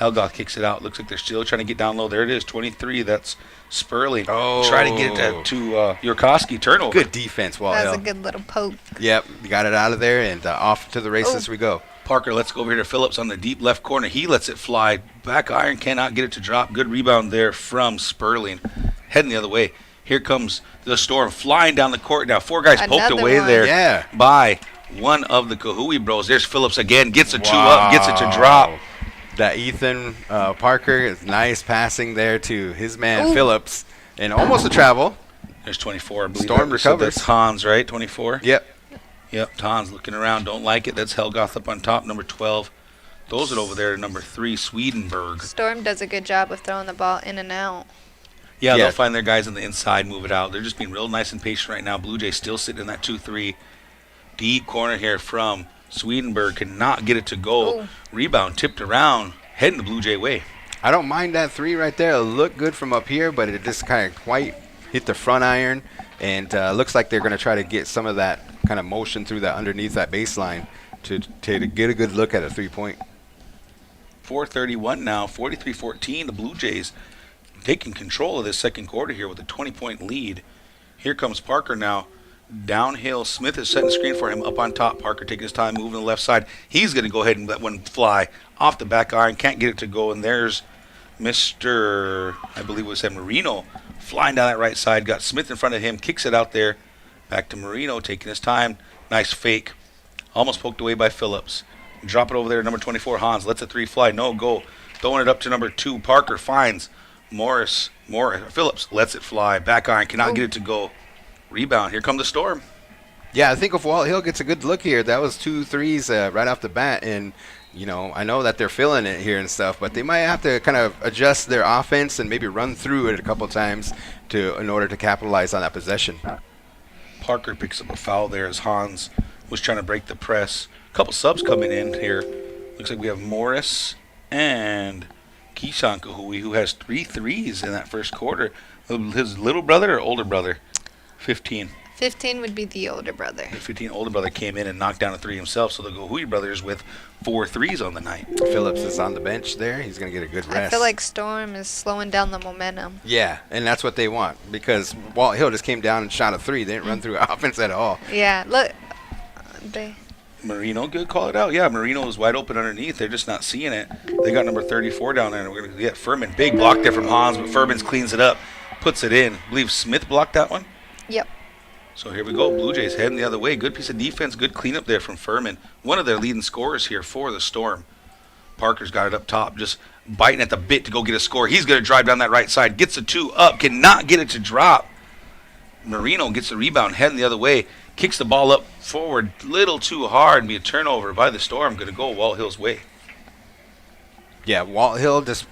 Helgoth kicks it out. Looks like they're still trying to get down low. There it is, 23. That's Sperling. Oh. Try to get it to Yorkowski. Turnover. Good defense, That was a Walthill. good little poke. Yep, you got it out of there and off to the races Oh. we go. Parker lets go over here to Phillips on the deep left corner. He lets it fly. Back iron, cannot get it to drop. Good rebound there from Sperling. Heading the other way. Here comes the Storm flying down the court now. Four guys poked Another away one. there Yeah. by one of the Kahui bros. There's Phillips again. Gets a two up. Gets it to drop. That Ethan Parker is nice passing there to his man Ooh. Phillips, and almost a travel. There's 24. I believe Storm that- so recovers. That's Hans, right? 24? Yep. Yep, Hans looking around. Don't like it. That's Helgoth up on top, number 12. Throws it over there to number 3, Swedenberg. Storm does a good job of throwing the ball in and out. Yeah, Yeah. they'll find their guys on the inside, move it out. They're just being real nice and patient right now. Blue Jays still sitting in that 2-3. Deep corner here from Swedenberg. Cannot get it to go. Ooh. Rebound tipped around, heading the Blue Jay way. I don't mind that three right there. It looked good from up here, but it just kind of quite hit the front iron, and looks like they're going to try to get some of that kind of motion through that underneath that baseline to get a good look at a three-point. 4:31 now, 43-14. The Blue Jays taking control of this second quarter here with a 20-point lead. Here comes Parker now. Downhill, Smith is setting the screen for him up on top. Parker taking his time, moving to the left side. He's going to go ahead and let one fly off the back iron. Can't get it to go, and there's Mr. I believe it was Marino flying down that right side. Got Smith in front of him, kicks it out there. Back to Marino, taking his time. Nice fake. Almost poked away by Phillips. Drop it over there to number 24, Hans. Lets a three fly. No go. Throwing it up to number 2. Parker finds Morris. Phillips lets it fly. Back iron. Cannot get it to go. Rebound. Here come the Storm. Yeah, I think if Walthill gets a good look here, that was 2 threes right off the bat, and I know that they're feeling it here and stuff, but they might have to kind of adjust their offense and maybe run through it a couple times in order to capitalize on that possession. Parker picks up a foul there as Hans was trying to break the press. A couple subs coming in here. Looks like we have Morris and Keyshawn Kahui, who has 3 threes in that first quarter. His little brother or older brother? 15. 15 would be the older brother. The 15 older brother came in and knocked down a 3 himself, so the Kahui brothers with 4 threes on the night. Phillips is on the bench there. He's going to get a good rest. I feel like Storm is slowing down the momentum. Yeah, and that's what they want, because Walthill just came down and shot a 3. They didn't run through offense at all. Yeah, look. They Marino, good, call it out. Yeah, Marino was wide open underneath. They're just not seeing it. They got number 34 down there, and we're going to get Furman. Big block there from Hans, but Furman cleans it up, puts it in. I believe Smith blocked that one. Yep. So here we go. Blue Jays heading the other way. Good piece of defense, good cleanup there from Furman. One of their leading scorers here for the Storm. Parker's got it up top, just biting at the bit to go get a score. He's going to drive down that right side, gets a 2 up, cannot get it to drop. Marino gets the rebound, heading the other way, kicks the ball up forward, little too hard, and be a turnover by the Storm. Going to go Walthill's way. Yeah, Walthill just,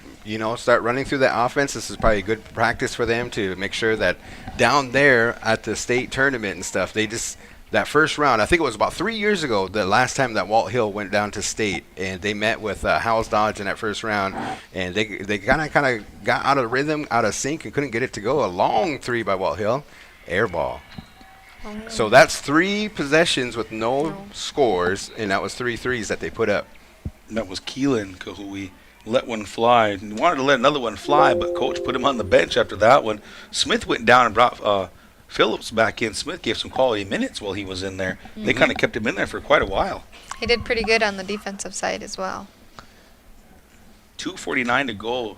start running through that offense. This is probably a good practice for them to make sure that down there at the state tournament and stuff, that first round, I think it was about 3 years ago, the last time that Walthill went down to state, and they met with Howells Dodge in that first round, and they kind of got out of rhythm, out of sync, and couldn't get it to go. A long 3 by Walthill, air ball. So that's 3 possessions with no scores, and that was 3 threes that they put up. And that was Keelan Kahui. Let one fly. He wanted to let another one fly, but coach put him on the bench after that one. Smith went down and brought Phillips back in. Smith gave some quality minutes while he was in there. Mm-hmm. They kind of kept him in there for quite a while. He did pretty good on the defensive side as well. 2:49 to go.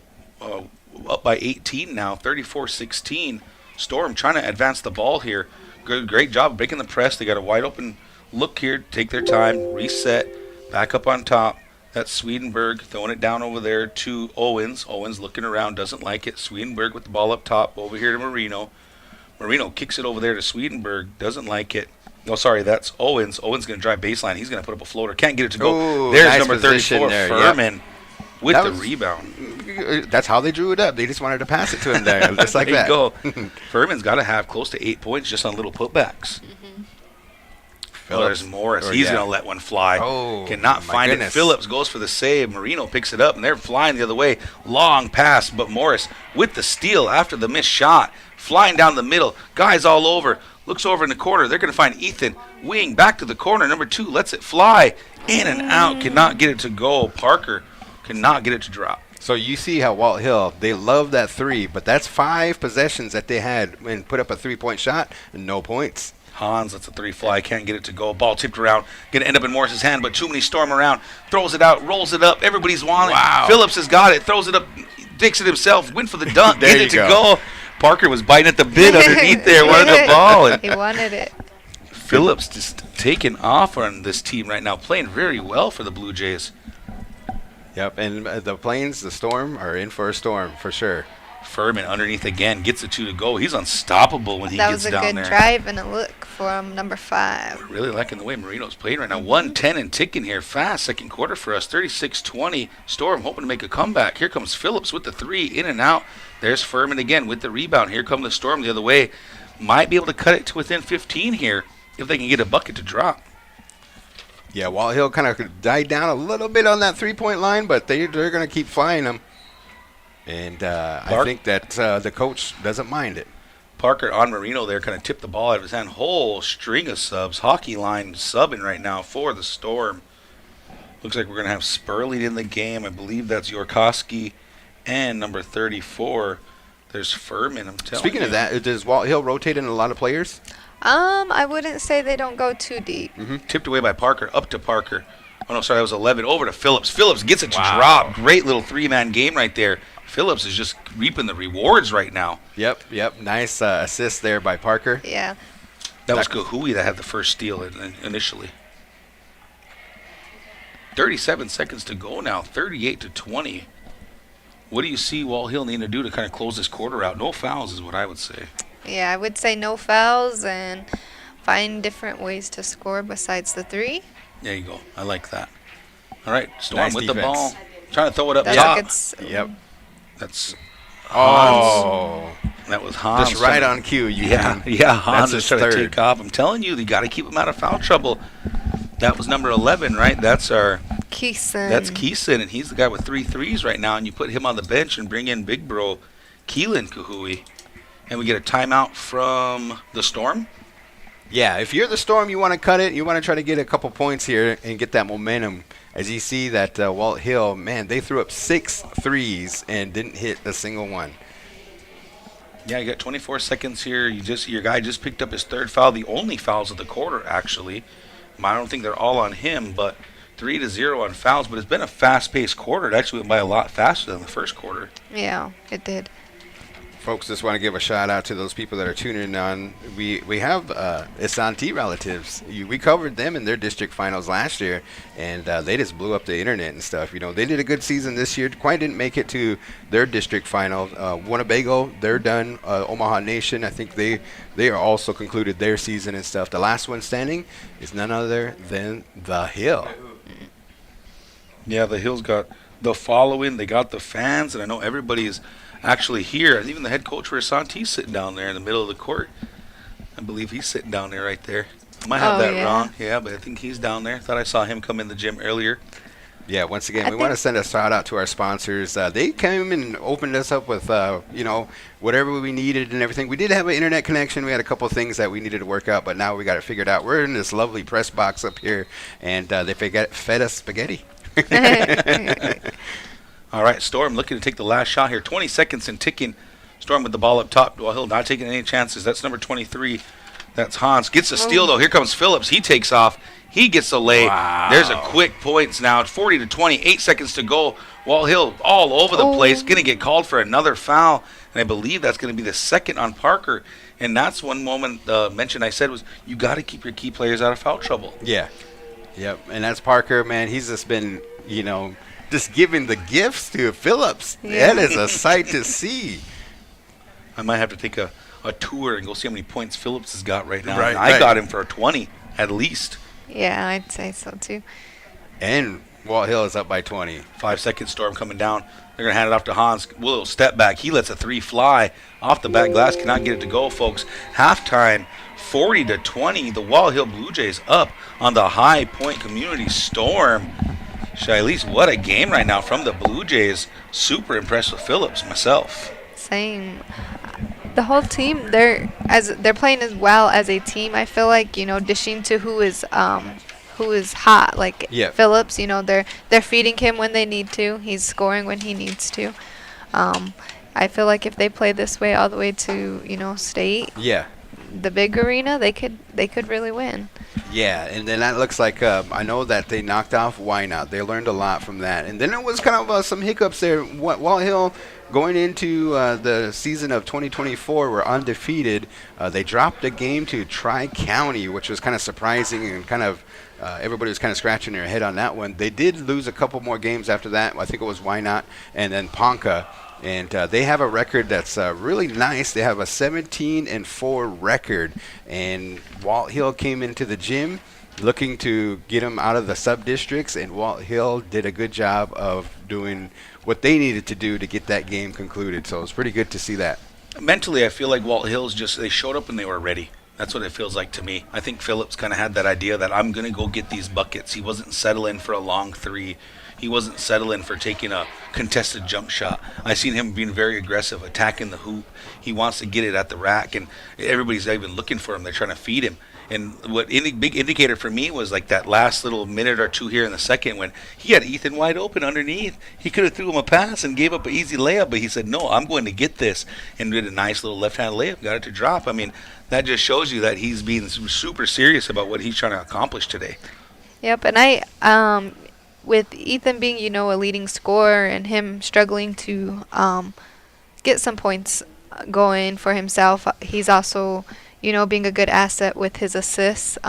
Up by 18 now, 34-16. Storm trying to advance the ball here. great job breaking the press. They got a wide open look here. Take their time, reset, back up on top. That's Swedenberg throwing it down over there to Owens. Owens looking around, doesn't like it. Swedenberg with the ball up top, over here to Marino. Marino kicks it over there to Swedenberg, doesn't like it. No, sorry, that's Owens. Owens going to drive baseline. He's going to put up a floater. Can't get it to go. Ooh, There's nice number 34, there, Furman, with That the was- rebound. That's how they drew it up. They just wanted to pass it to him there, just like There that. you go. Furman's got to have close to 8 points just on little putbacks. Oh, there's Morris. He's going to let one fly. Oh, Cannot my find goodness. it. Phillips goes for the save. Marino picks it up, and they're flying the other way. Long pass, but Morris with the steal after the missed shot. Flying down the middle. Guys all over. Looks over in the corner. They're going to find Ethan. Wing back to the corner. Number 2 lets it fly. In and out. Cannot get it to go. Parker cannot get it to drop. So you see how Walthill, they love that 3, but that's 5 possessions that they had and put up a 3-point shot and no points. Hans lets the 3 fly, can't get it to go. Ball tipped around, gonna end up in Morris's hand, but too many storm around. Throws it out, rolls it up. Everybody's wanting. Wow. Phillips has got it, throws it up, takes it himself, went for the dunk, There get you it to go. go. Parker was biting at the bit underneath there, wanted the ball, and He wanted it. Phillips just taking off on this team right now, playing very well for the Blue Jays. Yep, and the Plains, the Storm, are in for a storm for sure. Furman underneath again, gets the 2 to go. He's unstoppable when he That gets was a down good there. drive and a look from number 5. Really liking the way Marino's playing right now. 1:10 and ticking here. Fast second quarter for us. 36-20. Storm hoping to make a comeback. Here comes Phillips with the 3. In and out. There's Furman again with the rebound. Here come the Storm the other way. Might be able to cut it to within 15 here if they can get a bucket to drop. Yeah, Walthill kind of died down a little bit on that 3-point line, but they're going to keep flying them. And I think that the coach doesn't mind it. Parker on Marino there kind of tipped the ball out of his hand. Whole string of subs. Hockey line subbing right now for the Storm. Looks like we're going to have Spurley in the game. I believe that's Yorkowski and number 34. There's Furman, I'm telling Speaking you. of that, does Walthill rotate in a lot of players? I wouldn't say they don't go too deep. Tipped away by Parker, up to Parker. Oh, no, sorry, that was 11. Over to Phillips. Phillips gets it to Wow. drop. Great little 3-man game right there. Phillips is just reaping the rewards right now. Yep. Nice assist there by Parker. Yeah. That was Kahui that had the first steal initially. 37 seconds to go now, 38-20. What do you see Walthill need to do to kind of close this quarter out? No fouls is what I would say. Yeah, I would say no fouls and find different ways to score besides the 3. There you go. I like that. All right, Storm Nice with defense. the ball. Trying to throw it up That's top. a good Yep. That's Oh, that was Hans. just right on cue. Yeah, Hans That's is his trying to third. take off. I'm telling you, got to keep him out of foul trouble. That was number 11, right? That's Keeson. That's Keeson, and he's the guy with 3 threes right now. And you put him on the bench and bring in big bro Keelan Kahui, and we get a timeout from the Storm. Yeah, if you're the Storm, you want to cut it. You want to try to get a couple points here and get that momentum. As you see that Walthill, man, they threw up 6 threes and didn't hit a single one. Yeah, you got 24 seconds here. Your guy just picked up his 3rd foul, the only fouls of the quarter actually. I don't think they're all on him, but 3-0 on fouls. But it's been a fast-paced quarter. It actually went by a lot faster than the first quarter. Yeah, it did. Folks, just want to give a shout out to those people that are tuning in. We have Isanti relatives. We covered them in their district finals last year, and they just blew up the internet and stuff. You know, they did a good season this year. Quite didn't make it to their district final. Winnebago, they're done. Omaha Nation, I think they are also concluded their season and stuff. The last one standing is none other than the Hill. Yeah, the Hill's got the following. They got the fans, and I know everybody is actually here. And even the head coach for Asante's sitting down there in the middle of the court. I believe he's sitting down there right there. I might have Oh, that yeah. wrong. Yeah, but I think he's down there. Thought I saw him come in the gym earlier. Yeah, once again, I we want to think- send a shout out to our sponsors. They came and opened us up with, whatever we needed and everything. We did have an internet connection. We had a couple things that we needed to work out, but now we got it figured out. We're in this lovely press box up here, and they fed us spaghetti. All right, Storm looking to take the last shot here. 20 seconds and ticking. Storm with the ball up top. Hill not taking any chances. That's number 23. That's Hans. Gets a steal, though. Here comes Phillips. He takes off. He gets the lay. Wow. There's a quick points now. 40-20. 8 seconds to go. Hill all over the place. Going to get called for another foul. And I believe that's going to be the second on Parker. And that's one moment mentioned I said was you got to keep your key players out of foul trouble. Yeah. Yep. And that's Parker, man. He's just been, just giving the gifts to Phillips. Yeah. That is a sight to see. I might have to take a tour and go see how many points Phillips has got right now. Right, I right. got him for a 20 at least. Yeah, I'd say so too. And Walthill is up by 20. 5-second Storm coming down. They're going to hand it off to Hans. Little step back. He lets a three fly off the back glass. Cannot get it to go, folks. Halftime, 40-20. The Walthill Blue Jays up on the High Point Community Storm. Shilese, what a game right now from the Blue Jays. Super impressed with Phillips, myself. Same. The whole team, they're playing as well as a team. I feel like, dishing to who is hot, like Yeah. Phillips. They're feeding him when they need to. He's scoring when he needs to. I feel like if they play this way all the way to state, Yeah. the big arena, they could really win. Yeah, and then that looks like I know that they knocked off Why Not. They learned a lot from that. And then it was kind of some hiccups there. Walthill going into the season of 2024 were undefeated. They dropped a game to Tri-County, which was kind of surprising and kind of everybody was kind of scratching their head on that one. They did lose a couple more games after that. I think it was Why Not and then Ponca. And they have a record that's really nice. They have a 17-4 record. And Walthill came into the gym looking to get them out of the sub-districts, and Walthill did a good job of doing what they needed to do to get that game concluded. So it's pretty good to see that. Mentally, I feel like Walthill's they showed up and they were ready. That's what it feels like to me. I think Phillips kind of had that idea that I'm going to go get these buckets. He wasn't settling for a long three. He wasn't settling for taking a contested jump shot. I seen him being very aggressive, attacking the hoop. He wants to get it at the rack, and everybody's even looking for him. They're trying to feed him. And what big indicator for me was like that last little minute or two here in the second when he had Ethan wide open underneath. He could have threw him a pass and gave up an easy layup, but he said, no, I'm going to get this, and did a nice little left-hand layup, got it to drop. I mean, that just shows you that he's being super serious about what he's trying to accomplish today. Yep, and with Ethan being, a leading scorer and him struggling to get some points going for himself, he's also, being a good asset with his assists,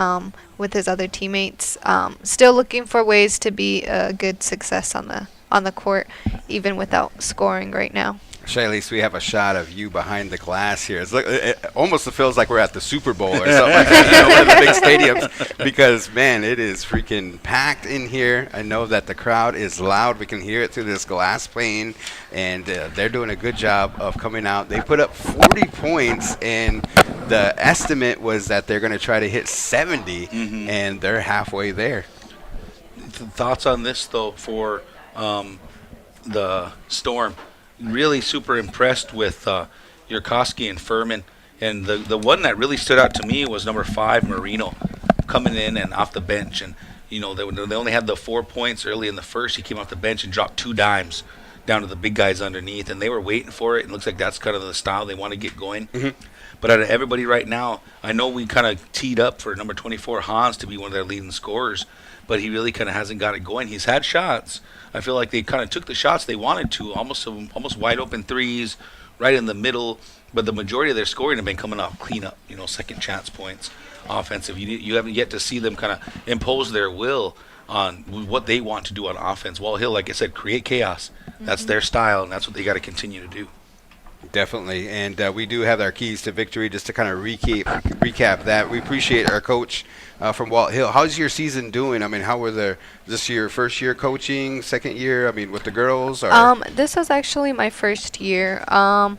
with his other teammates. Still looking for ways to be a good success on the court, even without scoring right now. Shilese, we have a shot of you behind the glass here. It almost feels like we're at the Super Bowl or something like that, one of the big stadiums, because, man, it is freaking packed in here. I know that the crowd is loud. We can hear it through this glass pane, and they're doing a good job of coming out. They put up 40 points, and the estimate was that they're going to try to hit 70, and they're halfway there. Thoughts on this, though, for the Storm? Really super impressed with Yurkowski and Furman. And the one that really stood out to me was number 5, Marino, coming in and off the bench. And, they only had the 4 points early in the first. He came off the bench and dropped 2 dimes down to the big guys underneath. And they were waiting for it. It looks like that's kind of the style they want to get going. But out of everybody right now, I know we kind of teed up for number 24, Hans, to be one of their leading scorers. But he really kind of hasn't got it going. He's had shots. I feel like they kind of took the shots they wanted to, almost wide open threes, right in the middle. But the majority of their scoring have been coming off cleanup, second chance points, offensive. You haven't yet to see them kind of impose their will on what they want to do on offense. Walthill, like I said, create chaos. That's their style, and that's what they got to continue to do. Definitely, and we do have our keys to victory. Just to kind of recap that, we appreciate our coach from Walthill. How's your season doing? I mean, how were this your first year coaching, second year? I mean, with the girls? Or? This was actually my first year. The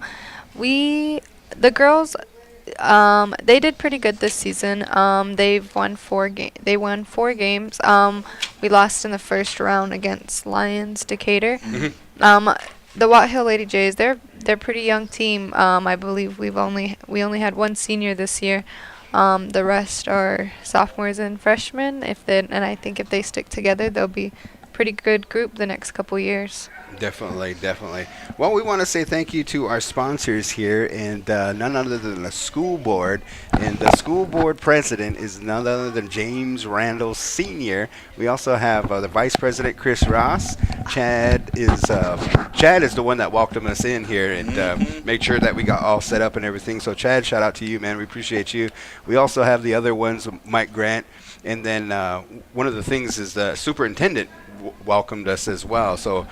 girls, they did pretty good this season. They've won 4 games. We lost in the first round against Lions Decatur. The Walthill Lady Jays, they're a pretty young team. I believe we only had 1 senior this year. The rest are sophomores and freshmen. And I think if they stick together, they'll be pretty good group the next couple years. Definitely, definitely. Well, we want to say thank you to our sponsors here, and none other than the school board. And the school board president is none other than James Randall Sr. We also have the vice president, Chris Ross. Chad is the one that welcomed us in here and made sure that we got all set up and everything. So, Chad, shout out to you, man. We appreciate you. We also have the other ones, Mike Grant. And then one of the things is the superintendent welcomed us as well. So,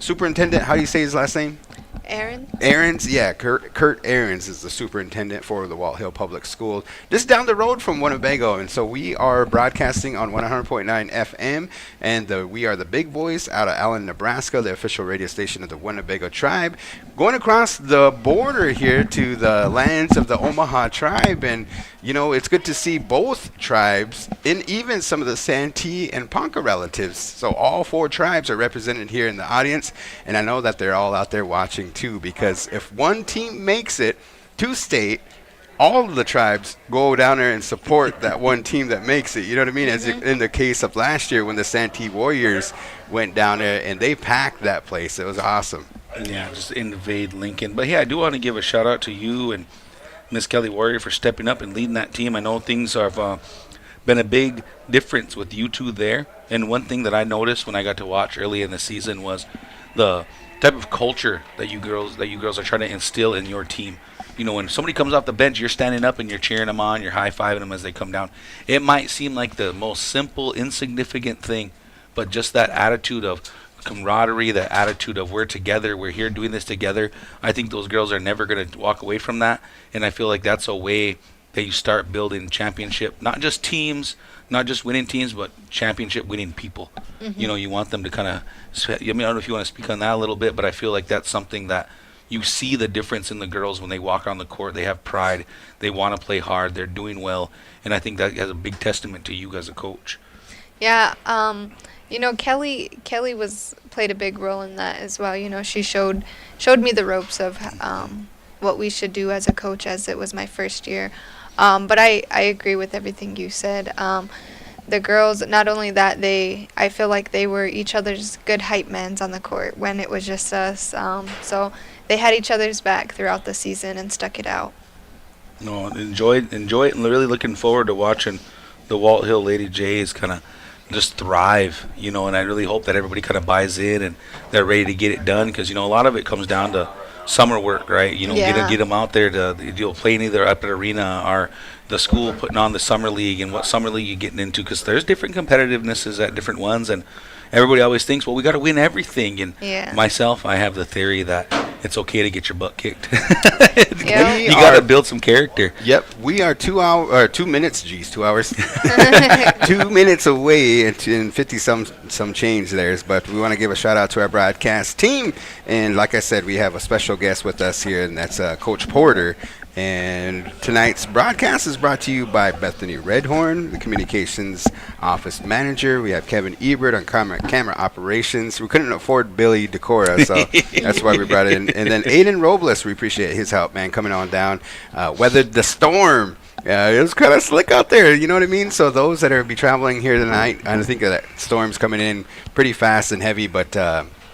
superintendent, how do you say his last name? Aaron? Aarons, yeah, Kurt Aarons is the superintendent for the Walthill Public Schools, just down the road from Winnebago. And so we are broadcasting on 100.9 FM, and we are the Big Boys out of Allen, Nebraska, the official radio station of the Winnebago tribe, going across the border here to the lands of the Omaha tribe. And, you know, it's good to see both tribes and even some of the Santee and Ponca relatives. So all 4 tribes are represented here in the audience, and I know that they're all out there watching too, because if one team makes it to state, all of the tribes go down there and support that one team that makes it. You know what I mean? As in the case of last year when the Santee Warriors went down there and they packed that place. It was awesome. Yeah, just invade Lincoln. But, yeah, I do want to give a shout-out to you and Miss Kelly Warrior for stepping up and leading that team. I know things have been a big difference with you two there. And one thing that I noticed when I got to watch early in the season was the type of culture that you girls are trying to instill in your team. You know, when somebody comes off the bench, you're standing up and you're cheering them on, you're high-fiving them as they come down. It might seem like the most simple, insignificant thing, but just that attitude of camaraderie, the attitude of we're together, we're here doing this together, I think those girls are never going to walk away from that. And I feel like that's a way that you start building championship, not just teams, not just winning teams, but championship winning people. You know, you want them to kind of, I mean, I don't know if you want to speak on that a little bit, but I feel like that's something that you see the difference in the girls when they walk on the court. They have pride. They want to play hard. They're doing well. And I think that has a big testament to you as a coach. Yeah, you know, Kelly played a big role in that as well. You know, she showed me the ropes of what we should do as a coach, as it was my first year. But I agree with everything you said. The girls, not only that, I feel like they were each other's good hype mans on the court when it was just us. So they had each other's back throughout the season and stuck it out. No, enjoy it, and really looking forward to watching the Walthill Lady Jays kind of just thrive, you know, and I really hope that everybody kind of buys in and they're ready to get it done, because, you know, a lot of it comes down to summer work, right? You know, get them out there to playing either up at arena or the school putting on the summer league, and what summer league you're getting into, because there's different competitivenesses at different ones, and everybody always thinks, well, we got to win everything. And myself, I have the theory that it's okay to get your butt kicked. You got to build some character. Yep, we are 2 minutes. Geez, 2 hours. 2 minutes away and 50 some change there. But we want to give a shout out to our broadcast team, and like I said, we have a special guest with us here, and that's Coach Porter. And tonight's broadcast is brought to you by Bethany Redhorn, the communications office manager. We have Kevin Ebert on camera operations. We couldn't afford Billy Decora, so that's why we brought it in. And then Aiden Robles, we appreciate his help, man, coming on down. Weathered the storm. It was kind of slick out there, you know what I mean? So those that are be traveling here tonight, I think that storm's coming in pretty fast and heavy, but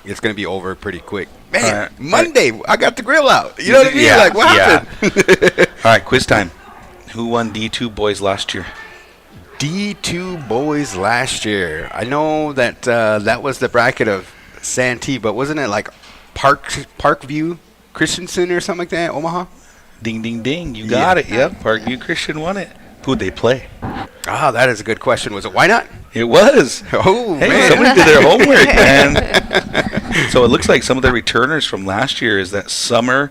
it's going to be over pretty quick. Man, Monday, I got the grill out. You know what I mean? Yeah, like, what happened? All right, quiz time. Who won D2 boys last year? D2 boys last year. I know that that was the bracket of Santee, but wasn't it like Parkview Christensen or something like that, Omaha? Ding, ding, ding. You got it. Yep, Parkview Christian won it. Who'd they play? Ah, that is a good question. Was it Why Not? It was. Oh, hey, man. Somebody did their homework, man. So it looks like some of the returners from last year is that Summer,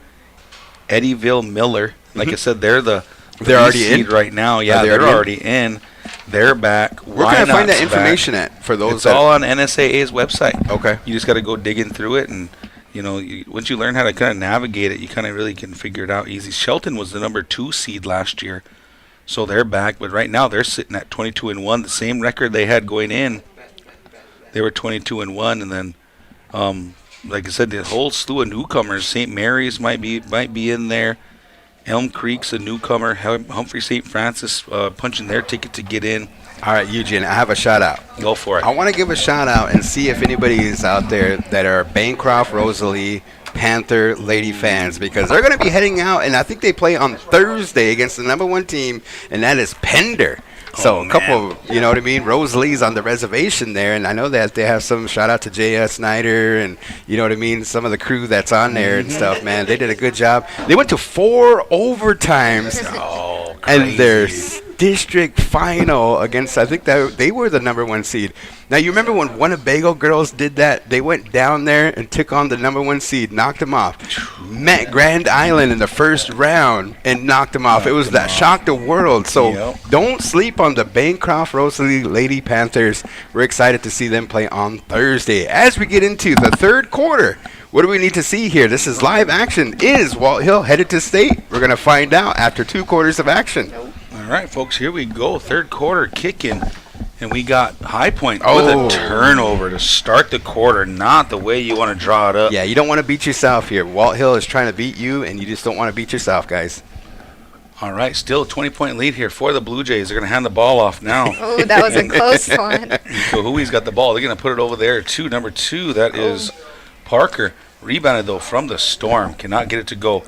Eddyville, Miller. Like I said, they're already seed in right now. Yeah, they're already in. They're back. Where can I find that information at for those? It's all on NSAA's website. Okay. You just got to go digging through it, and you know, once you learn how to kind of navigate it, you kind of really can figure it out easy. Shelton was the number 2 seed last year, so they're back. But right now they're sitting at 22-1, the same record they had going in. They were 22-1, and then, like I said, the whole slew of newcomers. St. Mary's might be in there, Elm Creek's a newcomer. Humphrey St. Francis punching their ticket to get in. All right, Eugene, I have a shout out. Go for it. I want to give a shout out and see if anybody is out there that are Bancroft Rosalie Panther Lady fans, because they're going to be heading out, and I think they play on Thursday against the number 1 team, and that is Pender. So a couple of, you know what I mean, Rosalie's on the reservation there, and I know that they have some shout out to J.S. Snyder and, you know what I mean, some of the crew that's on there and stuff, man. They did a good job. They went to 4 overtimes. Oh, crazy. And their district final against, I think that they were the number 1 seed. Now, you remember when Winnebago girls did that? They went down there and took on the number 1 seed, knocked them off. Met Grand Island in the first round and knocked them off. It was that shocked the world. So don't sleep on the Bancroft Rosalie Lady Panthers. We're excited to see them play on Thursday. As we get into the third quarter, what do we need to see here? This is live action. Is Walthill headed to state? We're going to find out after 2 quarters of action. All right, folks, here we go. Third quarter kicking. And we got High Point with a turnover to start the quarter. Not the way you want to draw it up. Yeah, you don't want to beat yourself here. Walthill is trying to beat you, and you just don't want to beat yourself, guys. All right, still a 20-point lead here for the Blue Jays. They're going to hand the ball off now. Oh, that was a close one. Kahui's got the ball. They're going to put it over there to number 2. That is Parker. Rebounded, though, from the Storm. Cannot get it to go.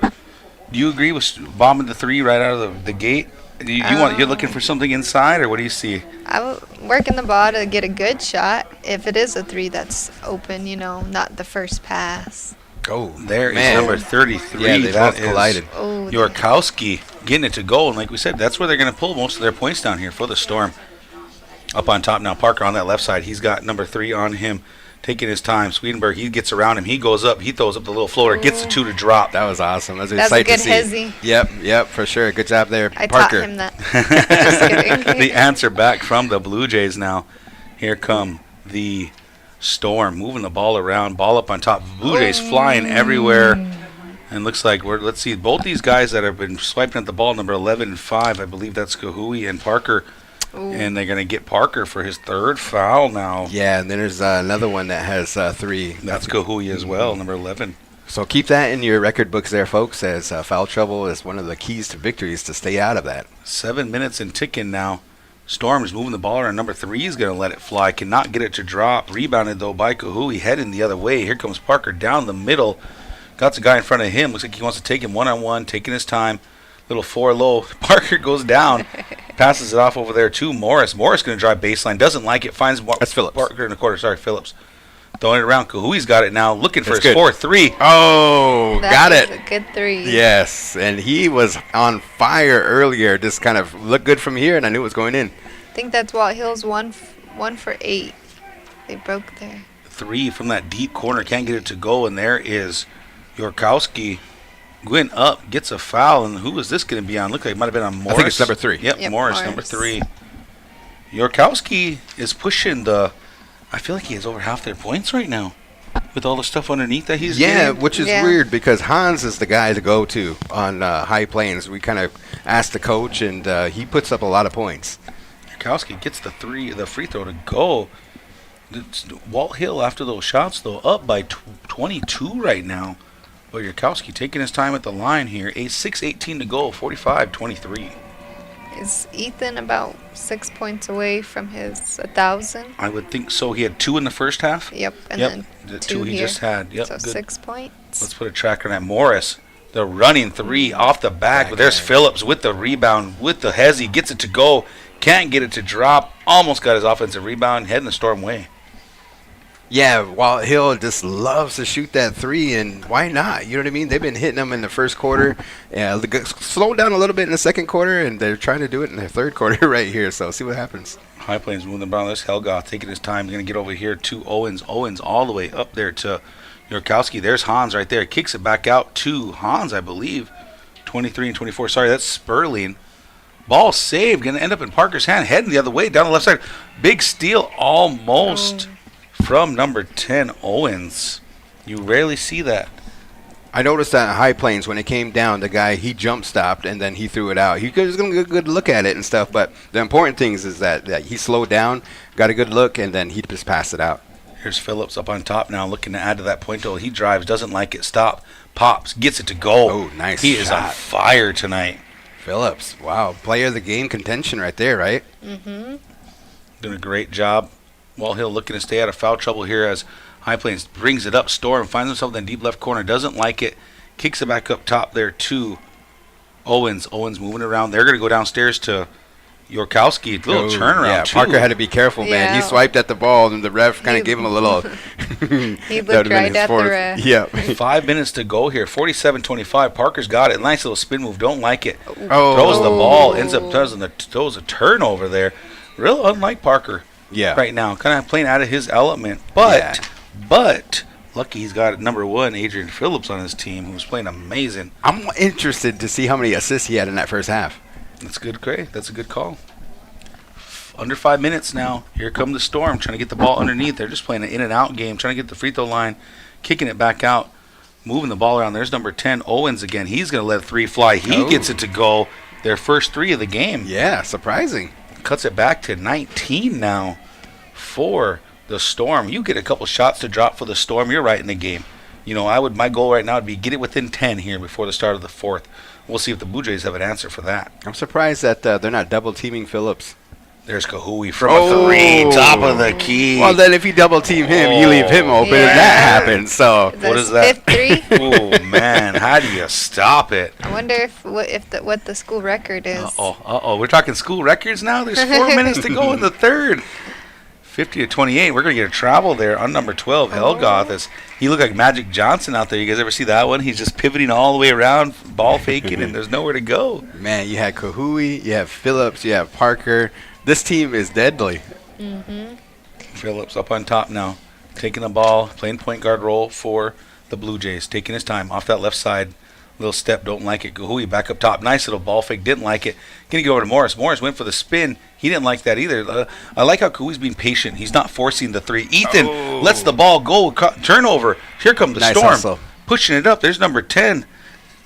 Do you agree with bombing the 3 right out of the gate? You're looking for something inside, or what do you see? I'm working the ball to get a good shot. If it is a 3 that's open, not the first pass. Oh, there is number 33. Yeah, they both collided. Yorkowski getting it to go. And like we said, that's where they're going to pull most of their points down here for the Storm. Up on top now, Parker on that left side. He's got number 3 on him, taking his time. Swedenberg, he gets around him. He goes up. He throws up the little floater, gets the 2 to drop. That was awesome. That was That's a good hezzy. Yep, for sure. Good job there, I Parker. taught him that. Just kidding. The answer back from the Blue Jays now. Here come the Storm, moving the ball around. Ball up on top. Blue Jays flying everywhere. And looks like let's see, both these guys that have been swiping at the ball, number 11 and 5, I believe that's Kahui and Parker. Ooh. And they're going to get Parker for his 3rd foul now. Yeah, and then there's another one that has 3. That's Kahui as well, number 11. So keep that in your record books there, folks, as foul trouble is one of the keys to victories to stay out of that. 7 minutes and ticking now. Storm is moving the ball around. Number 3 is going to let it fly. Cannot get it to drop. Rebounded, though, by Kahui. Heading the other way. Here comes Parker down the middle. Got the guy in front of him. Looks like he wants to take him one-on-one, taking his time. Little 4 low. Parker goes down. Passes it off over there to Morris. Morris going to drive baseline. Doesn't like it. Finds That's Phillips. Parker in the quarter. Sorry, Phillips. Throwing it around. Kahui's got it now. Looking for his 4-3. Oh, got it. That was a good 3. Yes, and he was on fire earlier. Just kind of looked good from here, and I knew it was going in. I think that's Walthill's 1 for 8. They broke there. 3 from that deep corner. Can't get it to go, and there is Yorkowski. Gwyn up, gets a foul, and who is this going to be on? Look like it might have been on Morris. I think it's number 3. Yep, Morris, number 3. Yorkowski is pushing I feel like he has over half their points right now with all the stuff underneath that he's getting. Which is weird because Hans is the guy to go to on High Plains. We kind of asked the coach, and he puts up a lot of points. Yorkowski gets the free throw to go. Walthill, after those shots, though, up by 22 right now. But Yorkowski taking his time at the line here. 6:18 to go, 45-23. Is Ethan about 6 points away from his 1,000? I would think so. He had 2 in the first half. Yep, and then the 2 he here. just had. Yep, so good. 6 points. Let's put a tracker on that. Morris, the running 3 off the back. But there's Phillips with the rebound, with the hezzy. Gets it to go. Can't get it to drop. Almost got his offensive rebound. Heading the Storm way. Yeah, Walthill just loves to shoot that 3, and why not? You know what I mean? They've been hitting them in the first quarter. Yeah, slowed down a little bit in the second quarter, and they're trying to do it in the third quarter right here. So see what happens. High Plains moving the ball. There's Helgoth taking his time. He's going to get over here to Owens. Owens all the way up there to Yorkowski. There's Hans right there. Kicks it back out to Hans, I believe. 23 and 24. Sorry, that's Sperling. Ball saved. Going to end up in Parker's hand. Heading the other way down the left side. Big steal almost. From number 10, Owens. You rarely see that. I noticed that at High Plains when it came down, the guy, he jump stopped and then he threw it out. He was going to get a good look at it and stuff, but the important thing is that he slowed down, got a good look, and then he just passed it out. Here's Phillips up on top now, looking to add to that point total. He drives, doesn't like it, stop, pops, gets it to go. Oh, nice He is on shot. fire tonight. Phillips, wow, player of the game contention right there, right? Mm-hmm. Doing a great job. Walthill looking to stay out of foul trouble here as High Plains brings it up. Storm finds himself in the deep left corner, doesn't like it, kicks it back up top there to Owens. Owens moving around. They're going to go downstairs to Yorkowski. Little turnaround, Yeah, too. Parker had to be careful, man. He Yeah. swiped at the ball, and the ref kind He- of gave him a little. He That would've looked been right his at the fourth. ref. Yeah. 5 minutes to go here. 47-25. Parker's got it. Nice little spin move. Don't like it. Oh. Throws the ball. Ends up throws a turnover there. Real unlike Parker Yeah. right now. Kind of playing out of his element. But lucky he's got number 1, Adrian Phillips, on his team, who's playing amazing. I'm interested to see how many assists he had in that first half. That's good, great. That's a good call. Under 5 minutes now. Here come the Storm trying to get the ball underneath. They're just playing an in and out game, trying to get the free throw line, kicking it back out, moving the ball around. There's number 10, Owens again. He's going to let a 3 fly. He gets it to go. Their first 3 of the game. Yeah, surprising. Cuts it back to 19 now for the Storm. You get a couple shots to drop for the Storm, you're right in the game. You know, my goal right now would be get it within 10 here before the start of the fourth. We'll see if the Blue Jays have an answer for that. I'm surprised that they're not double teaming Phillips. There's Kahui from a 3, top of the key. Well, then if you double team him, you leave him open, and that happens. So What is that? Fifth 3? Oh man, how do you stop it? I wonder what the school record is. We're talking school records now. There's 4 minutes to go in the third. 50-28. We're gonna get a travel there on number 12, Helgoth. As he looked like Magic Johnson out there. You guys ever see that one? He's just pivoting all the way around, ball faking, and there's nowhere to go. man, you had Kahui, you have Phillips, you have Parker. This team is deadly. Mm-hmm. Phillips up on top now, taking the ball, playing point guard role for the Blue Jays, taking his time off that left side. Little step, don't like it. Kahui back up top. Nice little ball fake, didn't like it. Gonna go over to Morris. Morris went for the spin. He didn't like that either. I like how Kahui's being patient. He's not forcing the 3. Ethan lets the ball go. Turnover. Here comes the Nice Storm. hustle. Pushing it up. There's number 10.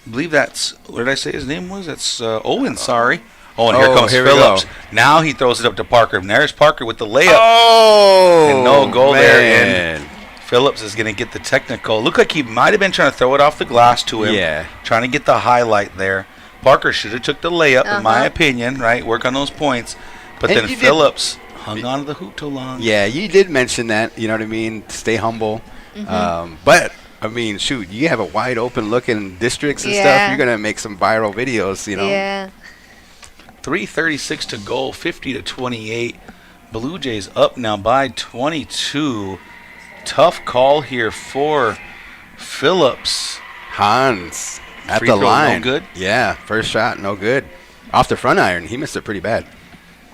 I believe that's, what did I say his name was? That's Owen, sorry. Oh, and here comes here we Phillips. go. Now he throws it up to Parker. And there's Parker with the layup. Oh, And no goal there, man. Phillips is going to get the technical. Looked like he might have been trying to throw it off the glass to him. Yeah. Trying to get the highlight there. Parker should have took the layup, in my Uh-huh. opinion, right? Work on those points. But And then you did- Phillips hung on to the hoop too long. Yeah, you did mention that. You know what I mean? Stay humble. But I mean, shoot, you have a wide open look in districts and stuff. Yeah. You're gonna make some viral videos. You know. Yeah. 3:36 to go, 50-28. Blue Jays up now by 22. Tough call here for Phillips. Hans at Free the throw, no line. good? Yeah, first shot, no good. Off the front iron, he missed it pretty bad.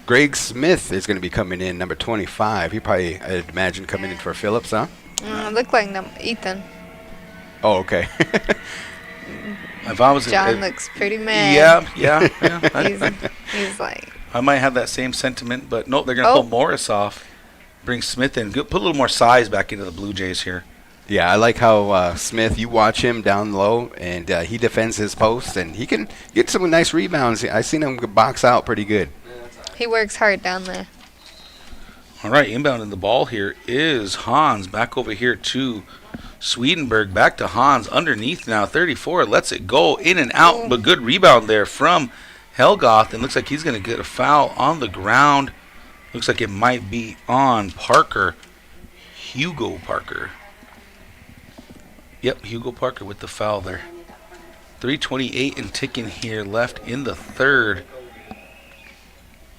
Greg Smith is going to be coming in, number 25. He probably, I'd imagine, coming in for Phillips, huh? Look like Ethan. Oh, okay. If I was John looks pretty mad. yeah. He's like, I might have that same sentiment, but nope, they're going to Oh. pull Morris off. Bring Smith in. Put a little more size back into the Blue Jays here. Yeah, I like how Smith, you watch him down low, and he defends his post, and he can get some nice rebounds. I seen him box out pretty good. he works hard down there. All right, inbounding the ball here is Hans. Back over here to Swedenberg. Back to Hans. Underneath now, 34. Lets it go in and out, but good rebound there from Helgoth. And looks like he's going to get a foul on the ground. Looks like it might be on Parker. Hugo Parker. Yep, Hugo Parker with the foul there. 3:28 and ticking here left in the third.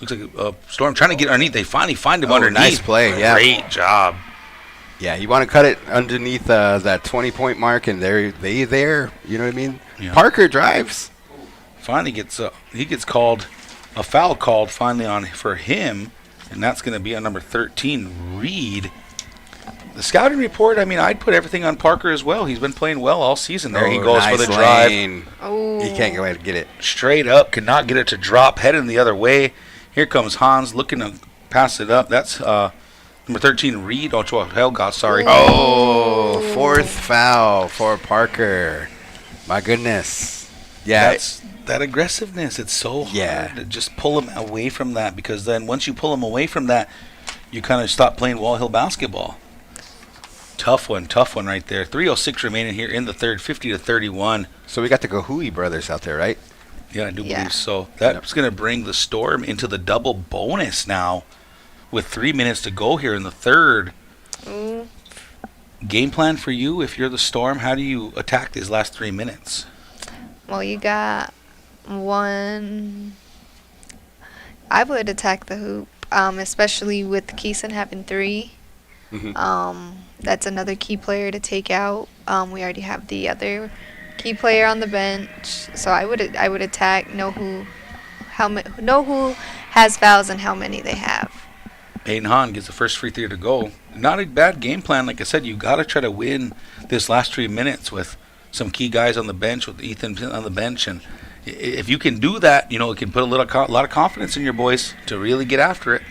Looks like Storm trying to get underneath. They finally find him underneath. Nice play, yeah. Great job. Yeah, you want to cut it underneath that 20-point mark, and they there. You know what I mean? Yeah. Parker drives. Finally gets he gets called a foul called finally on for him, and that's going to be on number 13, Reed. The scouting report, I mean, I'd put everything on Parker as well. He's been playing well all season there. He goes for the drive. lane. Oh. He can't go ahead and get it. Straight up, cannot get it to drop, heading the other way. Here comes Hans looking to pass it up. That's number 13, Reed. Oh, Helgoth, sorry. Oh, fourth foul for Parker. My goodness. Yeah. That's that aggressiveness. It's so hard Yeah. to just pull him away from that, because then once you pull him away from that, you kind of stop playing Walthill basketball. Tough one right there. 3:06 remaining here in the third, 50-31. So we got the Kahui brothers out there, right? Yeah, I do Yeah. believe so. That's going to bring the Storm into the double bonus now with 3 minutes to go here in the third. Ooh. Game plan for you if you're the Storm, how do you attack these last 3 minutes? Well, you got one. I would attack the hoop, especially with Keeson having 3. That's another key player to take out. We already have the other key player on the bench, so I would attack. Know who has fouls and how many they have. Peyton Hahn gets the first free throw to go. Not a bad game plan. Like I said, you got to try to win this last 3 minutes with some key guys on the bench, with Ethan on the bench. And if you can do that, it can put a lot of confidence in your boys to really get after it.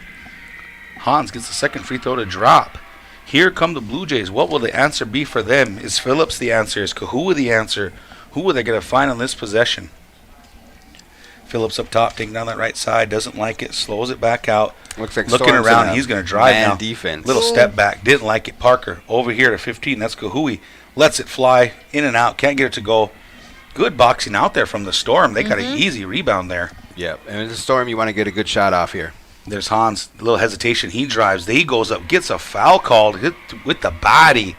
Hans gets the second free throw to drop. Here come the Blue Jays. What will the answer be for them? Is Phillips the answer? Is Kahua the answer? Who are they going to find on this possession? Phillips up top, taking down that right side, doesn't like it, slows it back out. Looks like looking Storm's around, in a he's going to drive man now. defense. Little step back, didn't like it. Parker over here to 15. That's Kahui. Lets it fly in and out, can't get it to go. Good boxing out there from the Storm. They got an easy rebound there. Yep. And in the Storm, you want to get a good shot off here. There's Hans, a little hesitation. He drives. He goes up, gets a foul called hit with the body.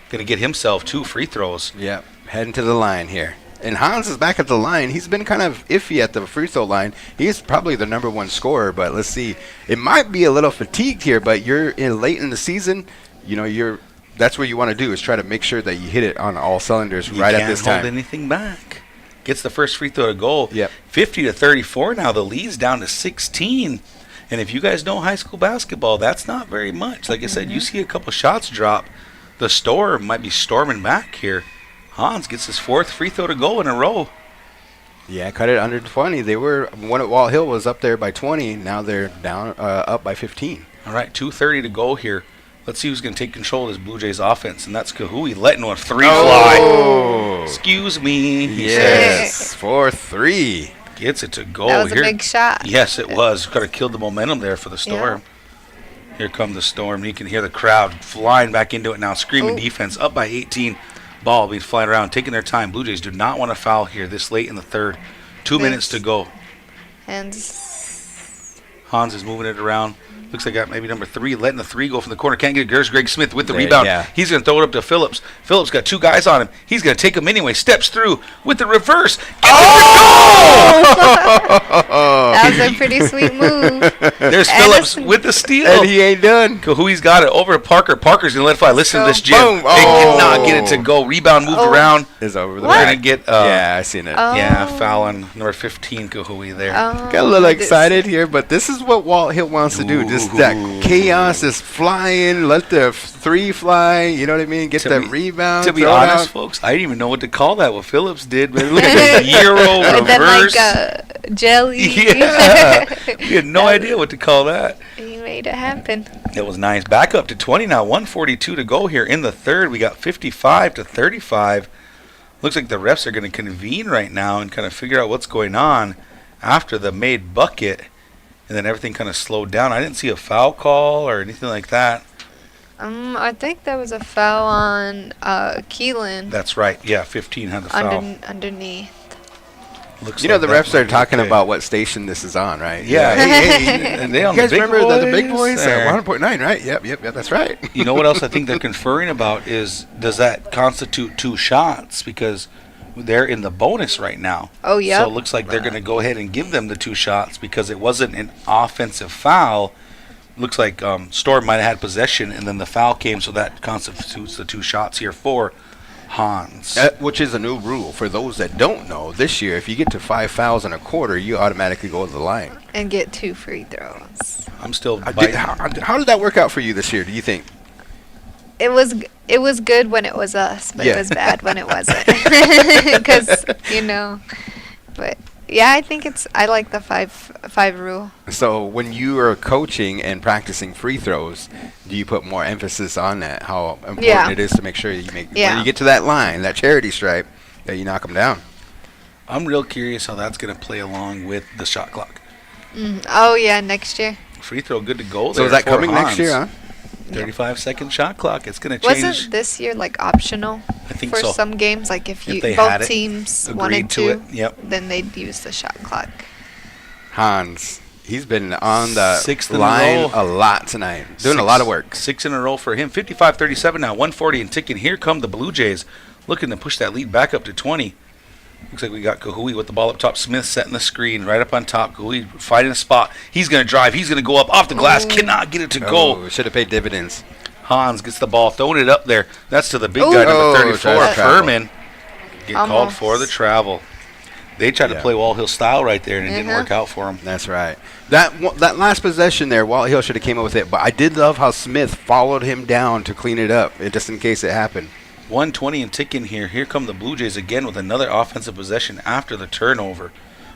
Going to get himself 2 free throws. Yep. Heading to the line here. And Hans is back at the line. He's been kind of iffy at the free throw line. He's probably the number 1 scorer, but let's see. It might be a little fatigued here, but you're late in the season. That's what you want to do is try to make sure that you hit it on all cylinders right at this You can't time. hold anything back. Gets the first free throw to goal. Yep. 50-34 now. The lead's down to 16. And if you guys know high school basketball, that's not very much. Like I said, you see a couple shots drop. The Storm might be storming back here. Hans gets his 4th free throw to go in a row. Yeah, cut it under 20. They were one at Walthill was up there by 20. Now they're down up by 15. All right, 2:30 to go here. Let's see who's going to take control of this Blue Jays offense, and that's Kahui letting one 3 fly. Excuse me, he says. Yes, 4-3. Gets it to go. That was Here- a big shot. Yes, it was. Could have killed the momentum there for the Storm. Here come the Storm. You can hear the crowd flying back into it now, screaming defense. Up by 18. Ball being flying around, taking their time. Blue Jays do not want to foul here this late in the third. 2 minutes to go. And Hans is moving it around. Looks like got maybe number 3, letting the 3 go from the corner. Can't get it. There's Greg Smith with the There, rebound. yeah. He's going to throw it up to Phillips. Phillips got 2 guys on him. He's going to take him anyway. Steps through with the reverse. that was a pretty sweet move. There's And Phillips it's- with the steal. And he ain't done. Kahui's got it over to Parker. Parker's going to let it fly. Listen to this, Jim. Boom. They cannot get it to go. Rebound moved around. Is over the We're going back. to get, Yeah, I seen it. yeah, foul on number 15, Kahui there. Got a little excited here, but this is what Walthill wants to do. Just that chaos is flying. Let the 3 fly. You know what I mean? Get that rebound. To be throw it honest, out. folks, I didn't even know what to call that. What Phillips did, man. Look at the Euro And then reverse. like jelly. Yeah, we had no idea what to call that. He made it happen. It was nice. Back up to 20 now. 1:42 to go here in the third. We got 55-35. Looks like the refs are going to convene right now and kind of figure out what's going on after the made bucket, and then everything kind of slowed down. I didn't see a foul call or anything like that. I think there was a foul on Keelan That's right. Yeah, 15 had the foul. underneath. Looks You know, like the that refs might are be talking okay. about what station this is on, right? Yeah, hey, and they on You guys the big remember boys? the big boys Or- at 100.9, right? Yep, that's right. You know what else I think they're conferring about is, does that constitute 2 shots? Because they're in the bonus right now. Oh, yeah. So it looks like they're going to go ahead and give them the 2 shots because it wasn't an offensive foul. Looks like Storm might have had possession, and then the foul came, so that constitutes the 2 shots here for Hans. Which is a new rule. For those that don't know, this year, if you get to 5 fouls in a quarter, you automatically go to the line. And get 2 free throws. I'm still How biting. did that work out for you this year, do you think? It was good when it was us, but Yeah. it was bad when it wasn't. Because but yeah, I think I like the five rule. So when you are coaching and practicing free throws, do you put more emphasis on that? How important Yeah. it is to make sure you make when Yeah. you get to that line, that charity stripe, that you knock them down. I'm real curious how that's going to play along with the shot clock. Oh yeah, next year. Free throw good to go there. So is that for coming Hans. next year, huh? 35-second shot clock. It's going to change. Wasn't this year like optional I think for so. some games? Like if If they both had it, teams agreed wanted to it. Yep. then they'd use the shot clock. Hans, he's been on the Sixth in a line row. a lot tonight. Doing a lot of work. 6 in a row for him. 55-37 now, 140 and ticking. Here come the Blue Jays, looking to push that lead back up to 20. Looks like we got Kahui with the ball up top. Smith setting the screen right up on top. Kahui finding a spot. He's going to drive. He's going to go up off the glass. Cannot get it to go. Oh, should have paid dividends. Hans gets the ball, throwing it up there. That's to the big Ooh. guy, Oh, number 34, tries to travel. Furman. Get called Almost. for the travel. They tried to Yeah. play Walthill style right there, and it didn't Uh-huh. work out for him. That's right. That last possession there, Walt Hill should have came up with it. But I did love how Smith followed him down to clean it up, just in case it happened. 120 and ticking here. Here come the Blue Jays again with another offensive possession after the turnover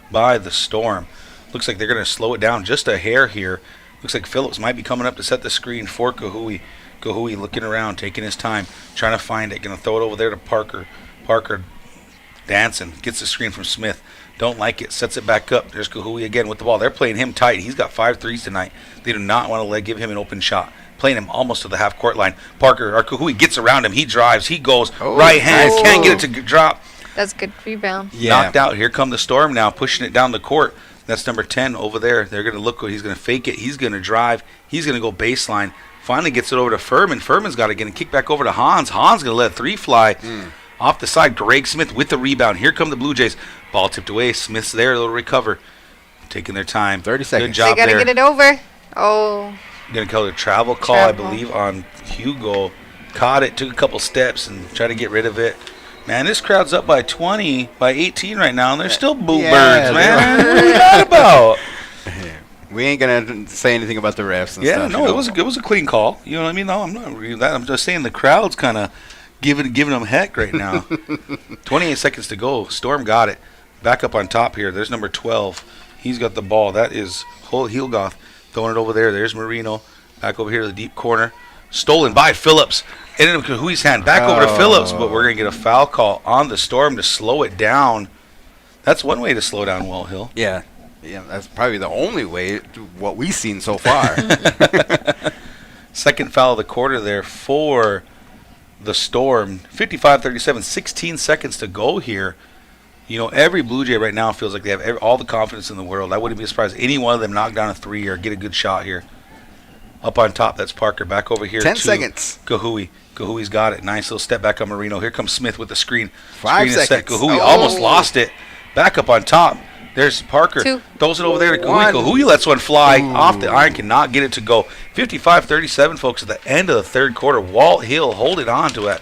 by the Storm. Looks like they're going to slow it down just a hair here. Looks like Phillips might be coming up to set the screen for Kahui. Kahui looking around, taking his time, trying to find it. Going to throw it over there to Parker. Parker dancing. Gets the screen from Smith. Don't like it. Sets it back up. There's Kahui again with the ball. They're playing him tight. He's got 5 threes tonight. They do not want to give him an open shot. Playing him almost to the half-court line. Parker, or Kahui gets around him. He drives. He goes. Oh, Right hand. nice. Can't get it to drop. That's good rebound. Knocked out. Here come the Storm now, pushing it down the court. That's number 10 over there. They're going to look. He's going to fake it. He's going to drive. He's going to go baseline. Finally gets it over to Furman. Furman's got to get a kick back over to Hans. Hans going to let a 3 fly. Off the side, Greg Smith with the rebound. Here come the Blue Jays. Ball tipped away. Smith's there. They'll recover. Taking their time. 30 seconds. Good job They gotta there. get it over. Oh, Going to call it a travel call, Travel. I believe, on Hugo. Caught it, took a couple steps, and tried to get rid of it. Man, this crowd's up by 20, by 18 right now, and they're still boo Yeah, birds, man. What are you mad about? We ain't gonna say anything about the refs and Yeah, stuff. no, you know. it was a clean call. You know what I mean? No, I'm not reading that. I'm just saying the crowd's kind of giving them heck right now. 28 seconds to go. Storm got it. Back up on top here. There's number 12. He's got the ball. That is Hilgoth throwing it over there. There's Marino. Back over here to the deep corner. Stolen by Phillips. Ended up Kahui's hand. Back over to Phillips, but we're going to get a foul call on the Storm to slow it down. That's one way to slow down Walthill. Yeah, that's probably the only way to what we've seen so far. Second foul of the quarter there for the Storm. 55-37, 16 seconds to go here. You know, every Blue Jay right now feels like they have all the confidence in the world. I wouldn't be surprised if any one of them knock down a 3 or get a good shot here. Up on top, that's Parker. Back over here 10 to seconds. Kahui. Kahui's got it. Nice little step back on Marino. Here comes Smith with the screen. 5 Screen is set. seconds. Kahui Oh. almost lost it. Back up on top. There's Parker. 2. Throws it over there to Kahui. One. Kahui lets one fly Ooh. off the iron. Cannot get it to go. 55-37, folks, at the end of the third quarter. Walthill holding on to it.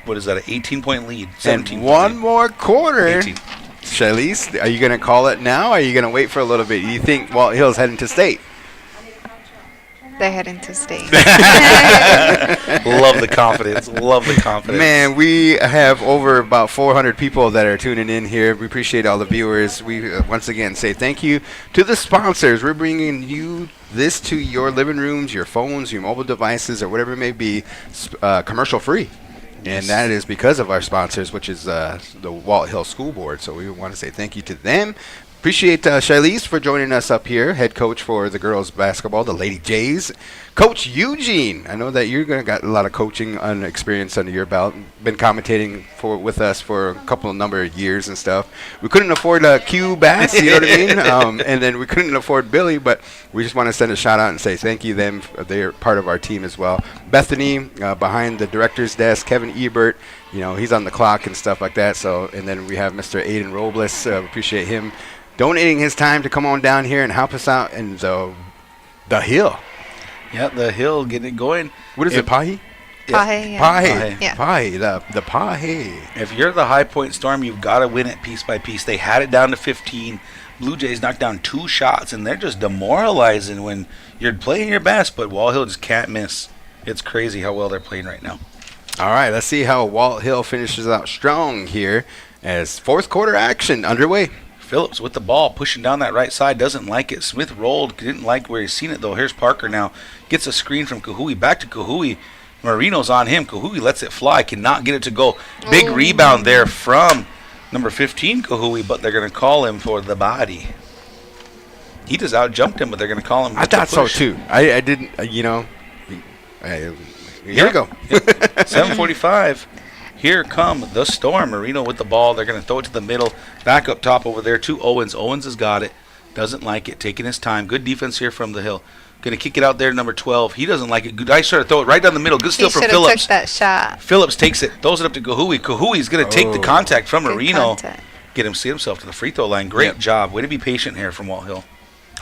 What is that, an 18-point lead? 17 And one more quarter. 18. Charlize, are you going to call it now, or are you going to wait for a little bit? You think Walt Hill's heading to state? They're heading to state. Love the confidence. Love the confidence. Man, we have over about 400 people that are tuning in here. We appreciate all the viewers. We once again say thank you to the sponsors. We're bringing you this to your living rooms, your phones, your mobile devices, or whatever it may be, commercial free. And that is because of our sponsors, which is the Walt Hill School Board. So we want to say thank you to them. Appreciate Charlize for joining us up here, head coach for the girls basketball, the Lady Jays. Coach Eugene, I know that you're going to got a lot of coaching experience under your belt. Been commentating with us for a number of years and stuff. We couldn't afford Q Bass, you know what I mean? And then we couldn't afford Billy, but we just want to send a shout out and say thank you them. They're part of our team as well. Bethany behind the director's desk, Kevin Ebert, you know, he's on the clock and stuff like that. So, and then we have Mr. Aiden Robles. Appreciate him donating his time to come on down here and help us out in the hill. Yeah, the hill getting it going. What is it, Pahi? Pahe, yeah. Pahi. Yeah. Pahi, the Pahi. If you're the High Point Storm, you've got to win it piece by piece. They had it down to 15. Blue Jays knocked down 2 shots, and they're just demoralizing when you're playing your best, but Walthill just can't miss. It's crazy how well they're playing right now. All right, let's see how Walt Hill finishes out strong here as fourth quarter action underway. Phillips with the ball, pushing down that right side, doesn't like it. Smith rolled, didn't like where he's seen it, though. Here's Parker now. Gets a screen from Kahui, back to Kahui. Marino's on him. Kahui lets it fly, cannot get it to go. Big rebound there from number 15, Kahui, but they're going to call him for the body. He just out-jumped him, but they're going to call him. I with the thought so, push. too. I didn't, you know, Here we go. 7:45. Here come the Storm. Marino with the ball. They're going to throw it to the middle. Back up top over there to Owens. Owens has got it. Doesn't like it. Taking his time. Good defense here from the Hill. Going to kick it out there, number 12. He doesn't like it. Good. I try to throw it right down the middle. Good steal He from should have Phillips. took that shot. Phillips takes it. Throws it up to Kahui. Kahui's going to take the contact from Good Marino. contact. Get himself to the free throw line. Great job. Way to be patient here from Walthill.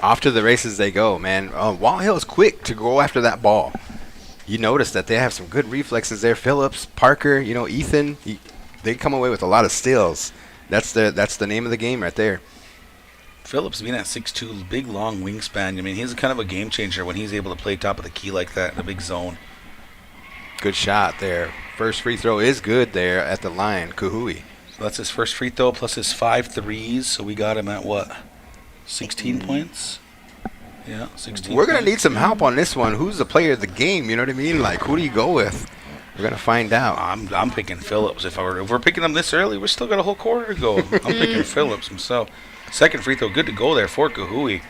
Off to the races they go, man. Walthill is quick to go after that ball. You notice that they have some good reflexes there. Phillips, Parker, Ethan, they come away with a lot of steals. That's the name of the game right there. Phillips being at 6'2", big, long wingspan. I mean, he's kind of a game changer when he's able to play top of the key like that in a big zone. Good shot there. First free throw is good there at the line. Kahui. So that's his first free throw plus his 5 threes. So we got him at what? 16 points? Yeah, 16 We're going to points. need some help on this one. Who's the player of the game? You know what I mean? Like, who do you go with? We're going to find out. I'm picking Phillips. If we're picking him this early, we're still got a whole quarter to go. I'm picking Phillips himself. Second free throw, good to go there for Kahui.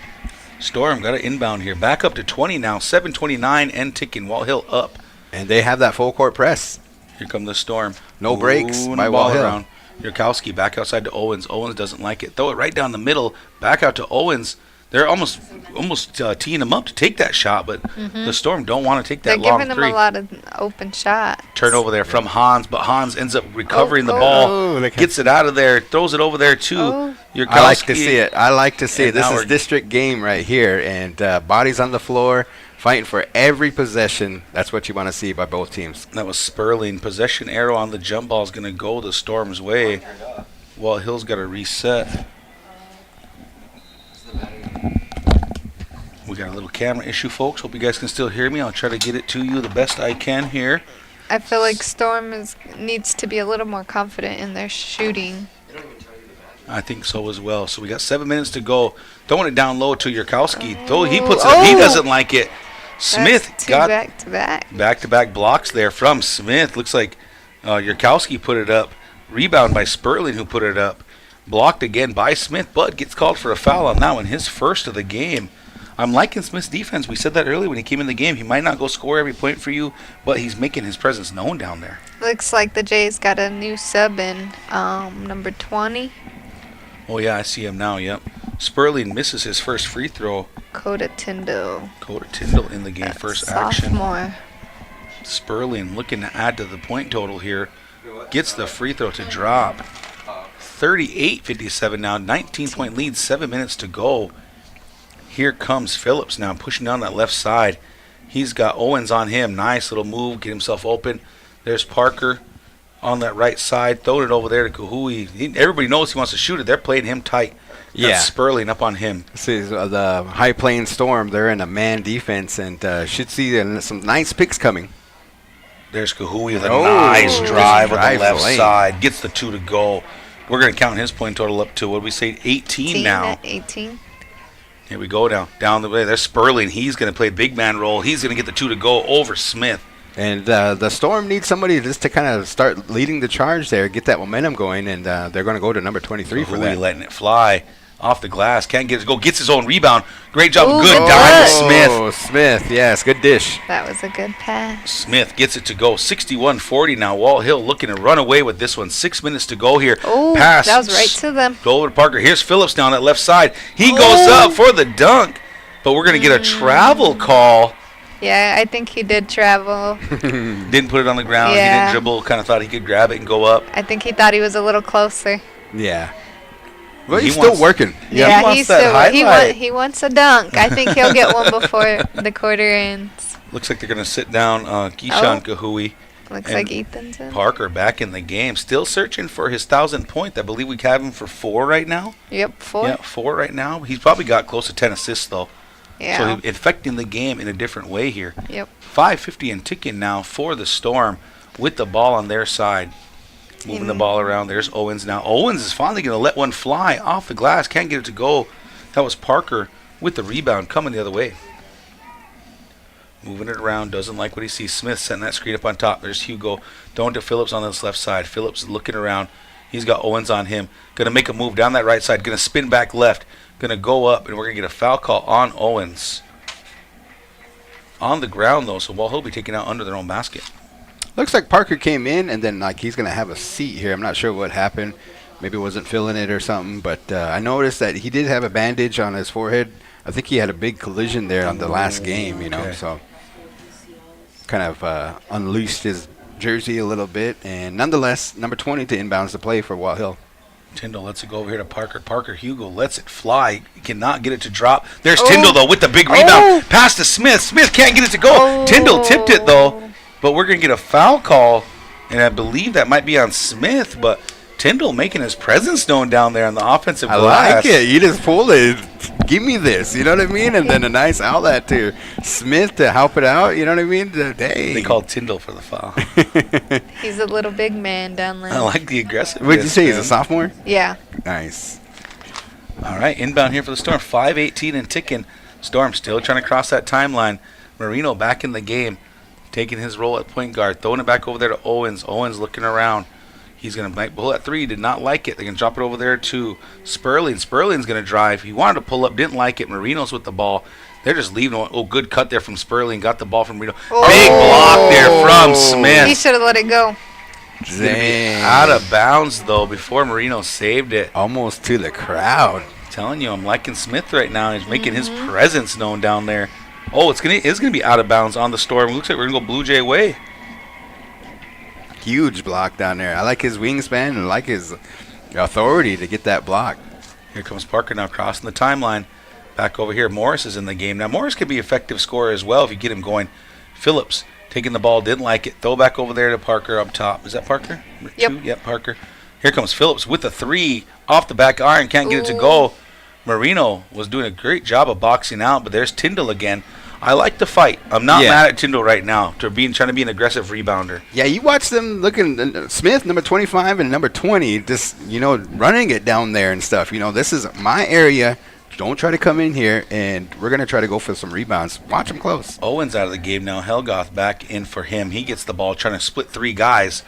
Storm got an inbound here. Back up to 20 now. 7:29 and ticking. Walthill up. And they have that full court press. Here come the Storm. No breaks Moving by the ball Walthill. around. Yurkowski back outside to Owens. Owens doesn't like it. Throw it right down the middle. Back out to Owens. They're almost teeing him up to take that shot, but the Storm don't want to take that They're long giving three. him a lot of open shots. Turnover there from Hans, but Hans ends up recovering the ball, gets it out of there, throws it over there to Yurkowski. I like to see it. I like to see it. And This now is we're- district game right here, and bodies on the floor, fighting for every possession. That's what you want to see by both teams. That was Sperling. Possession arrow on the jump ball is going to go the Storm's way. Well, Hill's got to reset. We got a little camera issue, folks. Hope you guys can still hear me. I'll try to get it to you the best I can here. I feel like Storm needs to be a little more confident in their shooting. I think so as well. So we got 7 minutes to go. Throwing it down low to Yurkowski. Though he puts it up. He doesn't like it. Smith That's two got back-to-back. back-to-back blocks there from Smith. Looks like Yurkowski put it up. Rebound by Sperling, who put it up. Blocked again by Smith, but gets called for a foul on that one. His first of the game. I'm liking Smith's defense. We said that earlier when he came in the game. He might not go score every point for you, but he's making his presence known down there. Looks like the Jays got a new sub in, number 20, Oh, yeah, I see him now, yep. Sperling misses his first free throw. Coda Tyndall. Coda Tyndall in the game, first action. Sophomore. Sperling looking to add to the point total here. Gets the free throw to drop. 38-57 now. 19-point lead, 7 minutes to go. Here comes Phillips now pushing down that left side. He's got Owens on him. Nice little move. Get himself open. There's Parker on that right side. Throwing it over there to Kahui. Everybody knows he wants to shoot it. They're playing him tight. That's Yeah. Sperling up on him. See, the High Plains Storm, they're in a man defense and should see some nice picks coming. There's Kahui with a Oh, nice drive on the drives left the lane. side. Gets the 2 to go. We're going to count his point total up to, what do we say, 18 now. 18. Here we go down the way. There's Sperling. He's going to play big man role. He's going to get the 2 to go over Smith. And the Storm needs somebody just to kind of start leading the charge there, get that momentum going, and they're going to go to number 23 for Kahui that. letting it fly off the glass. Can't get it to go. Gets his own rebound. Great job. Ooh, Good good dime to touch. Smith. Oh, Smith, yes, good dish. That was a good pass. Smith gets it to go. 61-40 now. Walthill looking to run away with this one. 6 minutes to go here. Oh, Pass. that was right to them. Go over to Parker. Here's Phillips down that left side. He goes up for the dunk, but we're going to get a travel call. Yeah, I think he did travel. Didn't put it on the ground. He Yeah. didn't dribble. Kind of thought he could grab it and go up. I think he thought he was a little closer. Yeah. Well, He he's wants- still working. Yeah, he wants he's that still highlight. he wants a dunk. I think he'll get one before the quarter ends. Looks like they're going to sit down Keyshawn Kahui. Looks And like Ethan's in. Parker back in the game. Still searching for his 1,000th point. I believe we have him for 4 right now. Yep, 4. Yeah, 4 right now. He's probably got close to 10 assists, though. Yeah. So he's affecting the game in a different way here. Yep. 5:50 and ticking now for the Storm with the ball on their side. Moving the ball around. There's Owens now. Owens is finally going to let one fly off the glass. Can't get it to go. That was Parker with the rebound coming the other way. Moving it around. Doesn't like what he sees. Smith setting that screen up on top. There's Hugo. Throwing to Phillips on this left side. Phillips is looking around. He's got Owens on him. Going to make a move down that right side. Going to spin back left. Going to go up, and we're going to get a foul call on Owens. on the ground, though, so Walthill will be taken out under their own basket. Looks like Parker came in, and then like he's going to have a seat here. I'm not sure what happened. Maybe wasn't feeling it or something. But I noticed that he did have a bandage on his forehead. I think he had a big collision there on the last game, you know. Okay. So kind of unleashed his jersey a little bit. And nonetheless, number 20 to inbounds the play for Walthill. Tyndall lets it go over here to Parker. Parker Hugo lets it fly. He cannot get it to drop. There's Tyndall, though, with the big rebound. Pass to Smith. Smith can't get it to go. Tyndall tipped it, though. But we're going to get a foul call, and I believe that might be on Smith. But Tyndall making his presence known down there on the offensive I glass. like it. You just pulled it. Give me this. You know what I mean? And then a nice outlet to Smith to help it out. You know what I mean? Dang. They called Tyndall for the foul. He's a little big man down there. I like the aggressiveness. What did you say? He's a man. sophomore? Yeah. Nice. All right, inbound here for the Storm. 5:18 and ticking. Storm still trying to cross that timeline. Marino back in the game, taking his role at point guard, throwing it back over there to Owens. Owens looking around. He's going to pull that three. Did not like it. They're going to drop it over there to Sperling. Sperling's going to drive. He wanted to pull up, didn't like it. Marino's with the ball. They're just leaving. Oh, good cut there from Sperling. Got the ball from Marino. Oh. Big block there from Smith. He should have let it go. It's going to be out of bounds, though, before Marino saved it. Almost to the crowd. Telling you, I'm liking Smith right now. He's making his presence known down there. Oh, it's gonna be out of bounds on the Storm. Looks like we're gonna go Blue Jay way. Huge block down there. I like his wingspan and I like his authority to get that block. Here comes Parker now crossing the timeline. Back over here, Morris is in the game. Now, Morris could be an effective scorer as well if you get him going. Phillips taking the ball, didn't like it. Throw back over there to Parker up top. Is that Parker? Yep. Yep, Parker. Here comes Phillips with the three off the back iron. Can't get it to go. Marino was doing a great job of boxing out, but there's Tyndall again. I like the fight. I'm not mad at Tyndall right now trying to be an aggressive rebounder. Yeah, you watch them looking, Smith, number 25, and number 20, just, running it down there and stuff. This is my area. Don't try to come in here, and we're going to try to go for some rebounds. Watch them close. Owen's out of the game now. Helgoth back in for him. He gets the ball, trying to split three guys.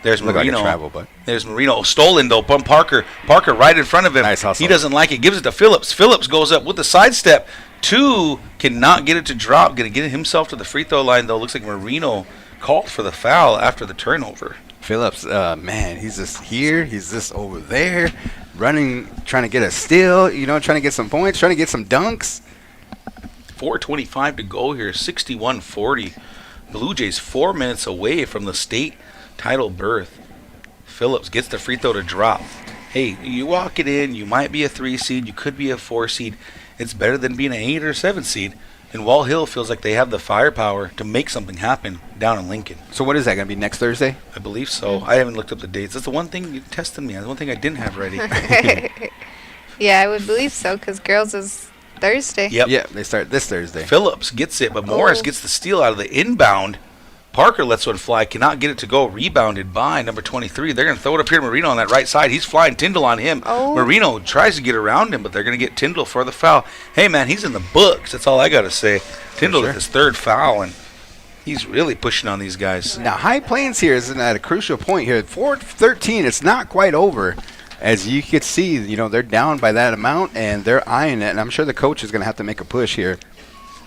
There's Look Marino. like a travel, but There's Marino. Stolen, though, from Parker. Parker right in front of him. Nice hustle. He doesn't like it. Gives it to Phillips. Phillips goes up with the sidestep. Two cannot get it to drop. Going to get himself to the free throw line, though. Looks like Marino called for the foul after the turnover. Phillips, man, he's just here. He's just over there, running, trying to get a steal, trying to get some points, trying to get some dunks. 4:25 to go here. 61-40. Blue Jays 4 minutes away from the state title berth. Phillips gets the free throw to drop. Hey, you walk it in, you might be a 3 seed, you could be a 4 seed. It's better than being an 8 or 7 seed. And Walthill feels like they have the firepower to make something happen down in Lincoln. So what is that going to be next Thursday? I believe so. I haven't looked up the dates. That's the one thing you tested me. That's the one thing I didn't have ready. Yeah, I would believe so because girls is Thursday. Yep. Yeah, they start this Thursday. Phillips gets it, but Morris gets the steal out of the inbound. Parker lets one fly, cannot get it to go. Rebounded by number 23. They're going to throw it up here to Marino on that right side. He's flying. Tyndall on him. Oh. Marino tries to get around him, but they're going to get Tyndall for the foul. Hey, man, he's in the books. That's all I got to say. Tyndall sure. with his third foul, and he's really pushing on these guys. Now, High Plains here is at a crucial point here. 4-13, it's not quite over. As you can see, they're down by that amount, and they're eyeing it. And I'm sure the coach is going to have to make a push here.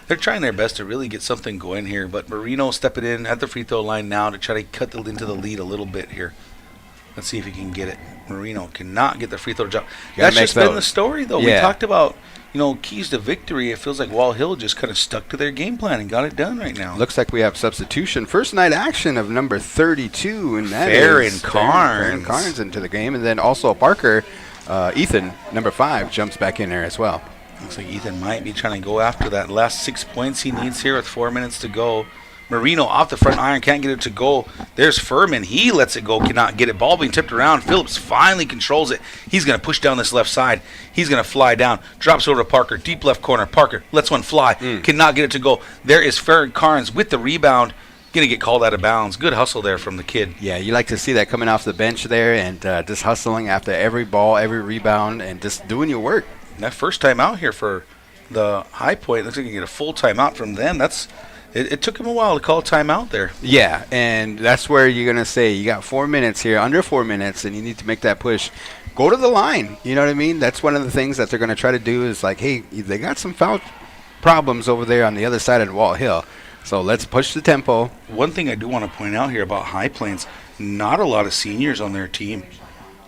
They're trying their best to really get something going here, but Marino stepping in at the free throw line now to try to cut into the lead a little bit here. Let's see if he can get it. Marino cannot get the free throw drop. That's just been the story, though. Yeah. We talked about, keys to victory. It feels like Walthill just kind of stuck to their game plan and got it done right now. Looks like we have substitution. First night action of number 32, and that Farron is Carnes. Farron Carnes into the game, and then also Parker, Ethan, number 5, jumps back in there as well. Looks like Ethan might be trying to go after that last 6 points he needs here with 4 minutes to go. Marino off the front iron, can't get it to go. There's Furman. He lets it go, cannot get it. Ball being tipped around. Phillips finally controls it. He's going to push down this left side. He's going to fly down. Drops over to Parker. Deep left corner. Parker lets one fly. Cannot get it to go. There is Farron Carnes with the rebound. Going to get called out of bounds. Good hustle there from the kid. Yeah, you like to see that coming off the bench there and just hustling after every ball, every rebound, and just doing your work. And that first time out here for the High Point, looks like you get a full timeout from them. It took him a while to call a timeout there. Yeah, and that's where you're going to say you got 4 minutes here, under 4 minutes, and you need to make that push. Go to the line. You know what I mean? That's one of the things that they're going to try to do is like, hey, they got some foul problems over there on the other side of Walthill. So let's push the tempo. One thing I do want to point out here about High Plains, not a lot of seniors on their team.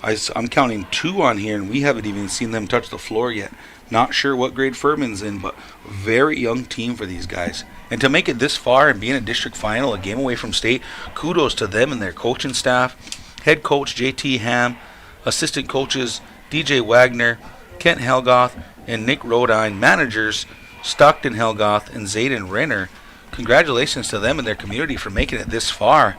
I'm counting 2 on here, and we haven't even seen them touch the floor yet. Not sure what grade Furman's in, but very young team for these guys. And to make it this far and be in a district final, a game away from state, kudos to them and their coaching staff. Head coach JT Ham, assistant coaches DJ Wagner, Kent Helgoth, and Nick Rodine, managers Stockton Helgoth and Zayden Renner. Congratulations to them and their community for making it this far.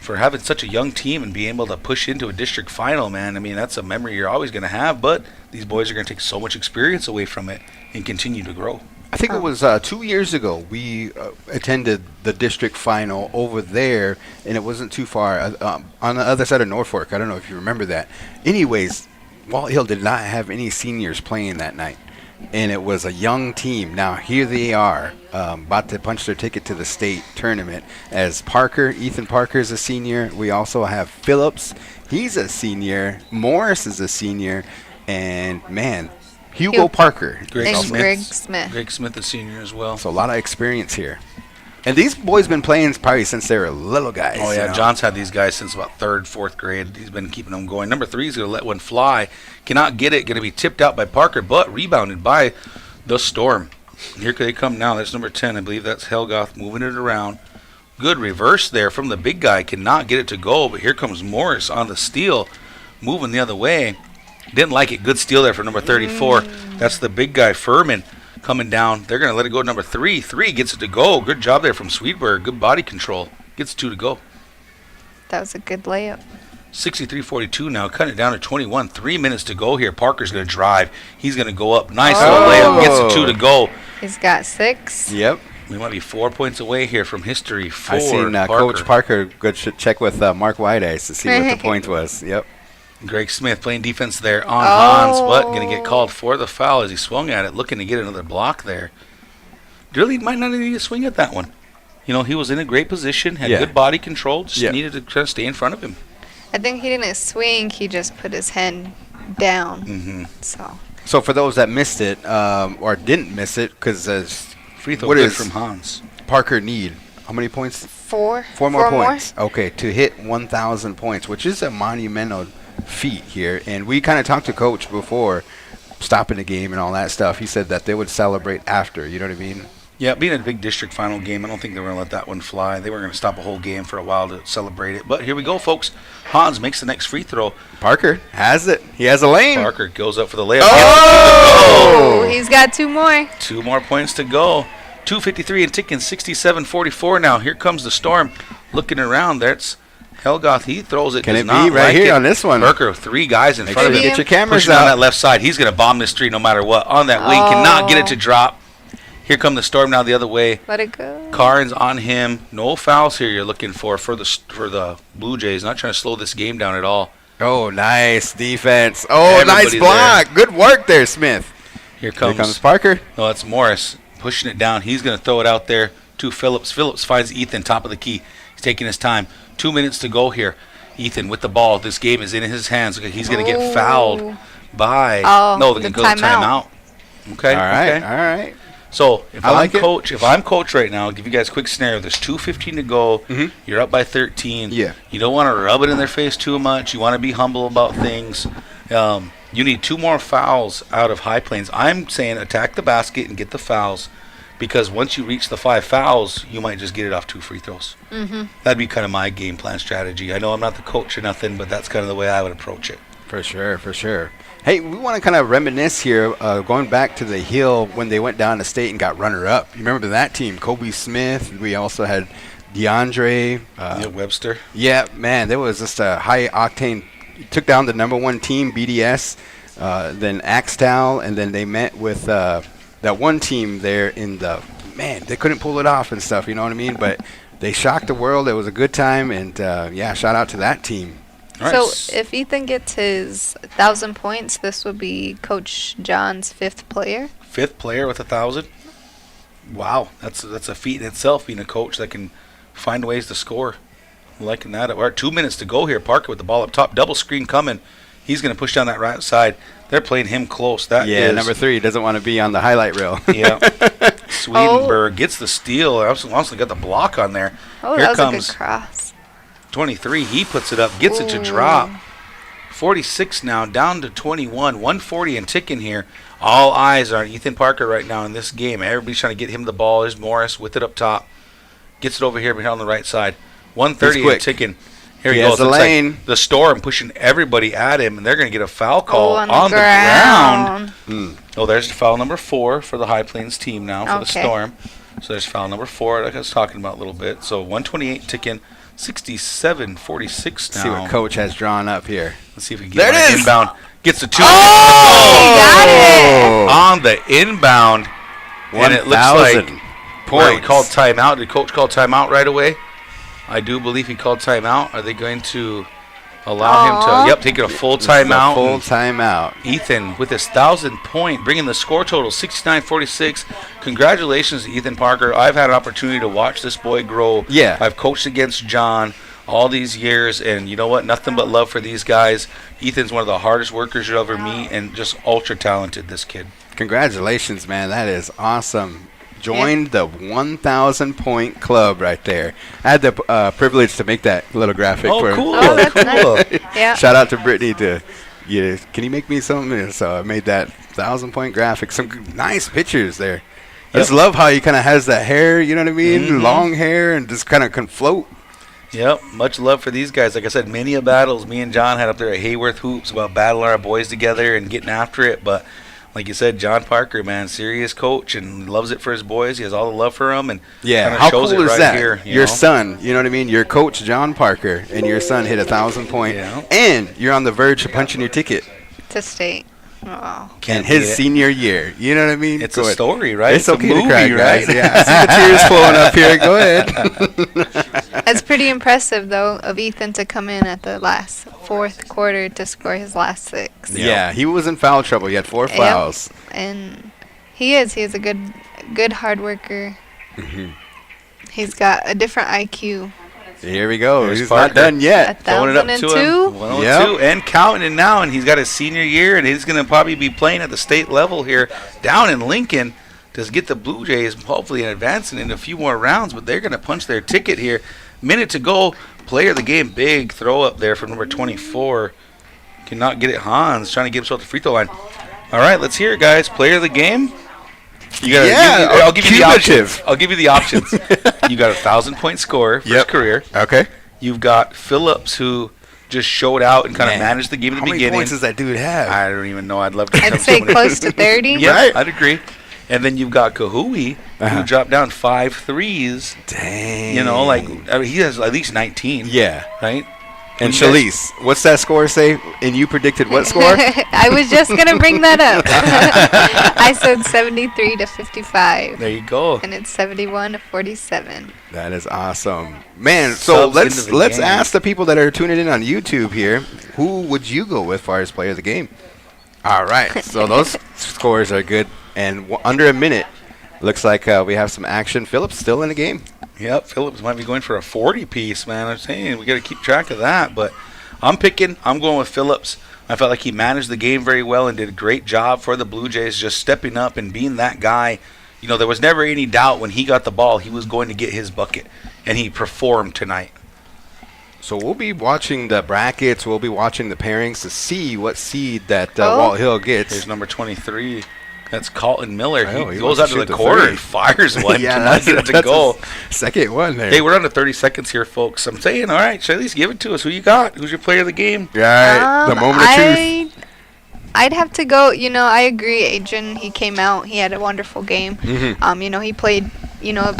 For having such a young team and being able to push into a district final, man. I mean, that's a memory you're always going to have, but these boys are going to take so much experience away from it and continue to grow. I think it was 2 years ago we attended the district final over there, and it wasn't too far on the other side of Norfolk. I don't know if you remember that. Anyways, Walthill did not have any seniors playing that night, and it was a young team. Now here they are, about to punch their ticket to the state tournament. As Ethan Parker is a senior. We also have Phillips. He's a senior. Morris is a senior, and man, Hugo Parker. Greg Smith. Greg Smith, the senior as well. So a lot of experience here. And these boys been playing probably since they were little guys. Oh, yeah. You know? John's had these guys since about 3rd, 4th grade. He's been keeping them going. Number 3 is going to let one fly. Cannot get it. Going to be tipped out by Parker, but rebounded by the Storm. Here they come now. That's number 10. I believe that's Helgoth moving it around. Good reverse there from the big guy. Cannot get it to go, but here comes Morris on the steal, moving the other way. Didn't like it. Good steal there for number 34. That's the big guy, Furman, coming down. They're going to let it go to number 3. 3 gets it to go. Good job there from Sweetberg. Good body control. Gets 2 to go. That was a good layup. 63-42 now. Cutting it down to 21. 3 minutes to go here. Parker's going to drive. He's going to go up. Nice little layup. Gets 2 to go. He's got 6. Yep. We might be 4 points away here from history for I seen Parker. Coach Parker good check with Mark Whiteice to see what the point was. Yep. Greg Smith playing defense there on Hans, but going to get called for the foul as he swung at it, looking to get another block there. Really might not need to swing at that one. You know, he was in a great position, had good body control, just needed to kind of stay in front of him. I think he didn't swing, he just put his hand down. Mm-hmm. So for those that missed it or didn't miss it, because free throw what good is from Hans. Parker need? How many points? 4. 4 more points. Okay, to hit 1,000 points, which is a monumental feat here. And we kind of talked to Coach before stopping the game and all that stuff. He said that they would celebrate after. You know what I mean? Yeah, being a big district final game, I don't think they were going to let that one fly. They were going to stop a whole game for a while to celebrate it. But here we go, folks. Hans makes the next free throw. Parker has it. He has a lane. Parker goes up for the layup. Oh, he's got 2 more. 2 more points to go. 2:53 and ticking. 67-44 now. Here comes the Storm looking around. That's Helgoth. He throws it. Can does it not be right like here it. on this one? Parker, 3 guys in front of him. Get your cameras Pushing on that out. left side. He's going to bomb this 3 no matter what. On that wing. Cannot get it to drop. Here come the Storm now the other way. Let it go. Carnes on him. No fouls here you're looking for the Blue Jays. Not trying to slow this game down at all. Oh, nice defense. Oh, Everybody's nice block. Good work there, Smith. Here comes Parker. No, that's Morris pushing it down. He's going to throw it out there to Phillips. Phillips finds Ethan, top of the key. He's taking his time. 2 minutes to go here. Ethan with the ball. This game is in his hands. He's going to get fouled by. No, they're going to go timeout. Okay. All right. Okay. All right. So if I'm coach right now, I'll give you guys a quick scenario. There's 2:15 to go. Mm-hmm. You're up by 13. Yeah. You don't want to rub it in their face too much. You want to be humble about things. You need 2 more fouls out of High Plains. I'm saying attack the basket and get the fouls, because once you reach the 5 fouls, you might just get it off 2 free throws. Mm-hmm. That'd be kind of my game plan strategy. I know I'm not the coach or nothing, but that's kind of the way I would approach it. For sure, for sure. Hey, we want to kind of reminisce here, going back to the Hill when they went down to state and got runner-up. You remember that team? Kobe Smith. We also had DeAndre. Webster. Yeah, man, there was just a high-octane. Took down the number 1 team, BDS, then Axtal, and then they met with that one team there in the – man, they couldn't pull it off and stuff, you know what I mean? But they shocked the world. It was a good time, and, shout out to that team. So if Ethan gets his 1,000 points, this would be Coach John's 5th player. 5th player with 1,000. Wow, that's a feat in itself, being a coach that can find ways to score. I'm liking that. All right, 2 minutes to go here. Parker with the ball up top, double screen coming. He's going to push down that right side. They're playing him close. That is number 3 doesn't want to be on the highlight reel. Yeah. Swedenberg gets the steal. Also got the block on there. Oh, Here that was a comes good cross. 23. He puts it up, gets it to drop. 46 now, down to 21. 140 and ticking here. All eyes are on Ethan Parker right now in this game. Everybody's trying to get him the ball. There's Morris with it up top. Gets it over here behind on the right side. 130 and ticking. Here he has goes. the Looks lane. like the Storm pushing everybody at him, and they're going to get a foul call on on the the ground. ground. Oh, there's foul number 4 for the High Plains team now for the Okay. Storm. So there's foul number 4, like I was talking about a little bit. So 128 ticking, 67-46 now. See what coach has drawn up here. Let's see if we can There get it an is. inbound. Gets the 2 He got it. on the inbound. And it looks like 1,000 Boy, we points. called timeout. Did coach call timeout right away? I do believe he called timeout. Are they going to allow him Aw. to? Yep, taking a full This is a timeout. full timeout. Ethan with his 1,000 point, bringing the score total 69-46. Congratulations to Ethan Parker. I've had an opportunity to watch this boy grow. Yeah. I've coached against John all these years, and you know what? Nothing but love for these guys. Ethan's one of the hardest workers you'll ever meet, and just ultra talented, this kid. Congratulations, man. That is awesome. Joined the 1,000 point club right there. I had the privilege to make that little graphic Oh, for cool. Oh, that's cool. nice. Yeah. Shout out to Brittany can you make me something? And so I made that 1,000 point graphic. Some nice pictures there. I just love how he kind of has that hair, you know what I mean? Mhm. Long hair and just kind of can float. Yep, much love for these guys. Like I said, many a battles me and John had up there at Hayworth Hoops about battling our boys together and getting after it. But like you said, John Parker, man, serious coach and loves it for his boys. He has all the love for them, and Yeah, kinda how shows cool it is right that? here, you Your know? son, you know what I mean? Your coach, John Parker, and your son hit 1,000 point, Yeah. and you're on the verge of punching your ticket To state. Oh. in Can't his beat it. senior year. You know what I mean? It's Go a ahead. story, right? It's a okay movie, to cry, guys. right? Yeah, I see the tears flowing up here. Go ahead. That's pretty impressive, though, of Ethan to come in at the last fourth quarter to score his last 6. Yeah, he was in foul trouble. He had 4 Yep. fouls. And he is a good hard worker. Mm-hmm. He's got a different IQ. Here we go. There's He's Parker. not done yet. Throwing it up to him. 1,002. 102 and counting it now, and he's got his senior year, and he's going to probably be playing at the state level here down in Lincoln to get the Blue Jays hopefully advancing in a few more rounds, but they're going to punch their ticket here. Minute to go. Player of the game, big throw up there from number 24. Cannot get it. Hans trying to get himself to the free throw line. All right, let's hear it, guys. Player of the game. You gotta Yeah, I'll give you the options. cumulative. I'll give you the options. You got a 1,000-point scorer for his Yep. career. Okay. You've got Phillips, who just showed out and kind of Man, managed the game at the How many beginning. points does that dude have? I don't even know. I'd love to. I'd have say someone- close to 30. Yeah, Right. I'd agree. And then you've got Kahui, who Uh-huh. dropped down 5 threes. Dang. You know, like he has at least 19. Yeah. Right. And You guys- Shalise, what's that score say? And you predicted what score? I was just going to bring that up. I said 73 to 55. There you go. And it's 71 to 47. That is awesome, man. So Subs into the let's game. ask the people that are tuning in on YouTube here, who would you go with far as player of the game? All right, so those scores are good, and under a minute, looks like we have some action. Phillips still in the game. Yep, Phillips might be going for a 40 piece, man. I'm saying we got to keep track of that. But I'm going with Phillips. I felt like he managed the game very well and did a great job for the Blue Jays, just stepping up and being that guy. You know, there was never any doubt when he got the ball, he was going to get his bucket, and he performed tonight. So we'll be watching the brackets. We'll be watching the pairings to see what seed that Oh. Walthill There's gets. number 23. That's Colton Miller. Oh, He he goes wants out to to shoot the the corner three. and fires one Yeah, to not get it to that's go. his second one there. Hey, we're under 30 seconds here, folks. I'm saying, all right, should I at least give it to us? Who you got? Who's your player of the game? Right, the moment of truth. I'd have to go, I agree, Adrian. He came out. He had a wonderful game. Mhm. He played,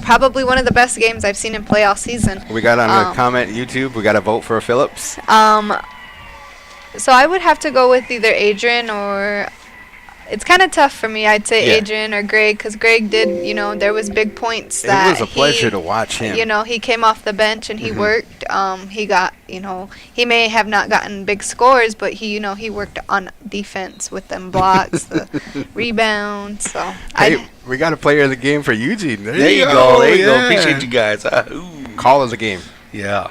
probably one of the best games I've seen him play all season. We got on the comment YouTube. We got to vote for Phillips. So I would have to go with either Adrian or it's kind of tough for me. I'd say Yeah. Adrian or Greg because Greg did, there was big points It that was a pleasure to watch him. he came off the bench and he Mhm. worked. He got, he may have not gotten big scores, but he worked on defense with them blocks, the rebounds. So Hey, we got a player of the game for Eugene. There you go. There you go. yeah. Appreciate you guys. Ooh. Call of the game. Yeah.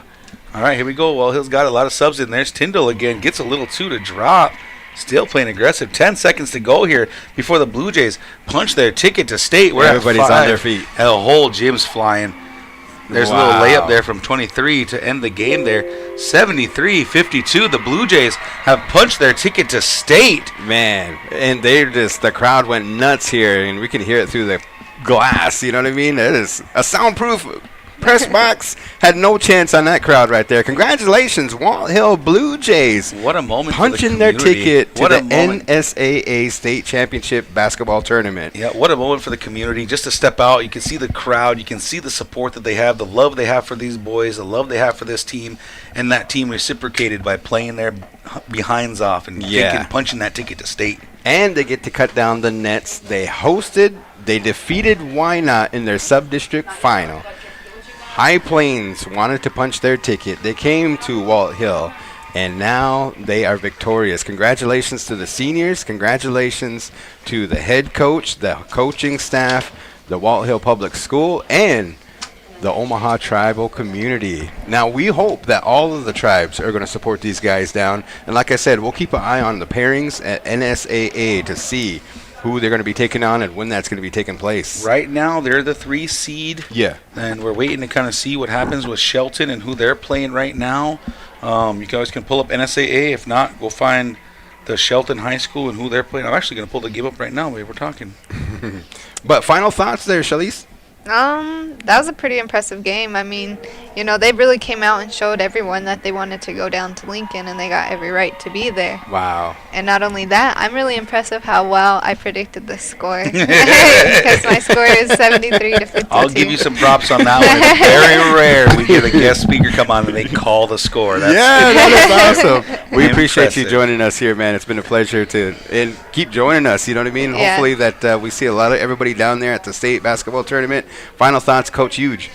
All right, here we go. Well, Hill's got a lot of subs in. There's Tyndall again. Gets a little two to drop. Still playing aggressive. 10 seconds to go here before the Blue Jays punch their ticket to state. We're Everybody's at 5. on their feet. And the whole gym's flying. There's a little layup there from 23 to end the game there. 73-52. The Blue Jays have punched their ticket to state. Man, and the crowd went nuts here, and we can hear it through the glass. You know what I mean? It is a soundproof press box. Had no chance on that crowd right there. Congratulations, Walthill Blue Jays. What a moment Punching for the their community. ticket to What the a moment. NSAA State Championship Basketball Tournament. Yeah, what a moment for the community just to step out. You can see the crowd. You can see the support that they have, the love they have for these boys, the love they have for this team, and that team reciprocated by playing their behinds off and punching that ticket to state. And they get to cut down the nets. They defeated Wynot in their sub-district final. High Plains wanted to punch their ticket. They came to Walthill, and now they are victorious. Congratulations to the seniors. Congratulations to the head coach, the coaching staff, the Walthill Public School, and the Omaha tribal community. Now, we hope that all of the tribes are going to support these guys down. And like I said, we'll keep an eye on the pairings at NSAA to see who they're going to be taking on and when that's going to be taking place. Right now, they're the 3 seed. Yeah. And we're waiting to kind of see what happens with Shelton and who they're playing right now. You guys can pull up NSAA. If not, we'll find the Shelton High School and who they're playing. I'm actually going to pull the game up right now while we're talking. But final thoughts there, Shalise? That was a pretty impressive game. I mean, you know, they really came out and showed everyone that they wanted to go down to Lincoln, and they got every right to be there. Wow. And not only that, I'm really impressed of how well I predicted the score. Because my score is 73-52. I'll give you some props on that one. It's very rare we get a guest speaker come on and they call the score. That is awesome. We appreciate you Impressive. joining us here, man. It's been a pleasure and keep joining us. You know what I mean? Yeah. Hopefully that we see a lot of everybody down there at the state basketball tournament. Final thoughts, Coach Huge.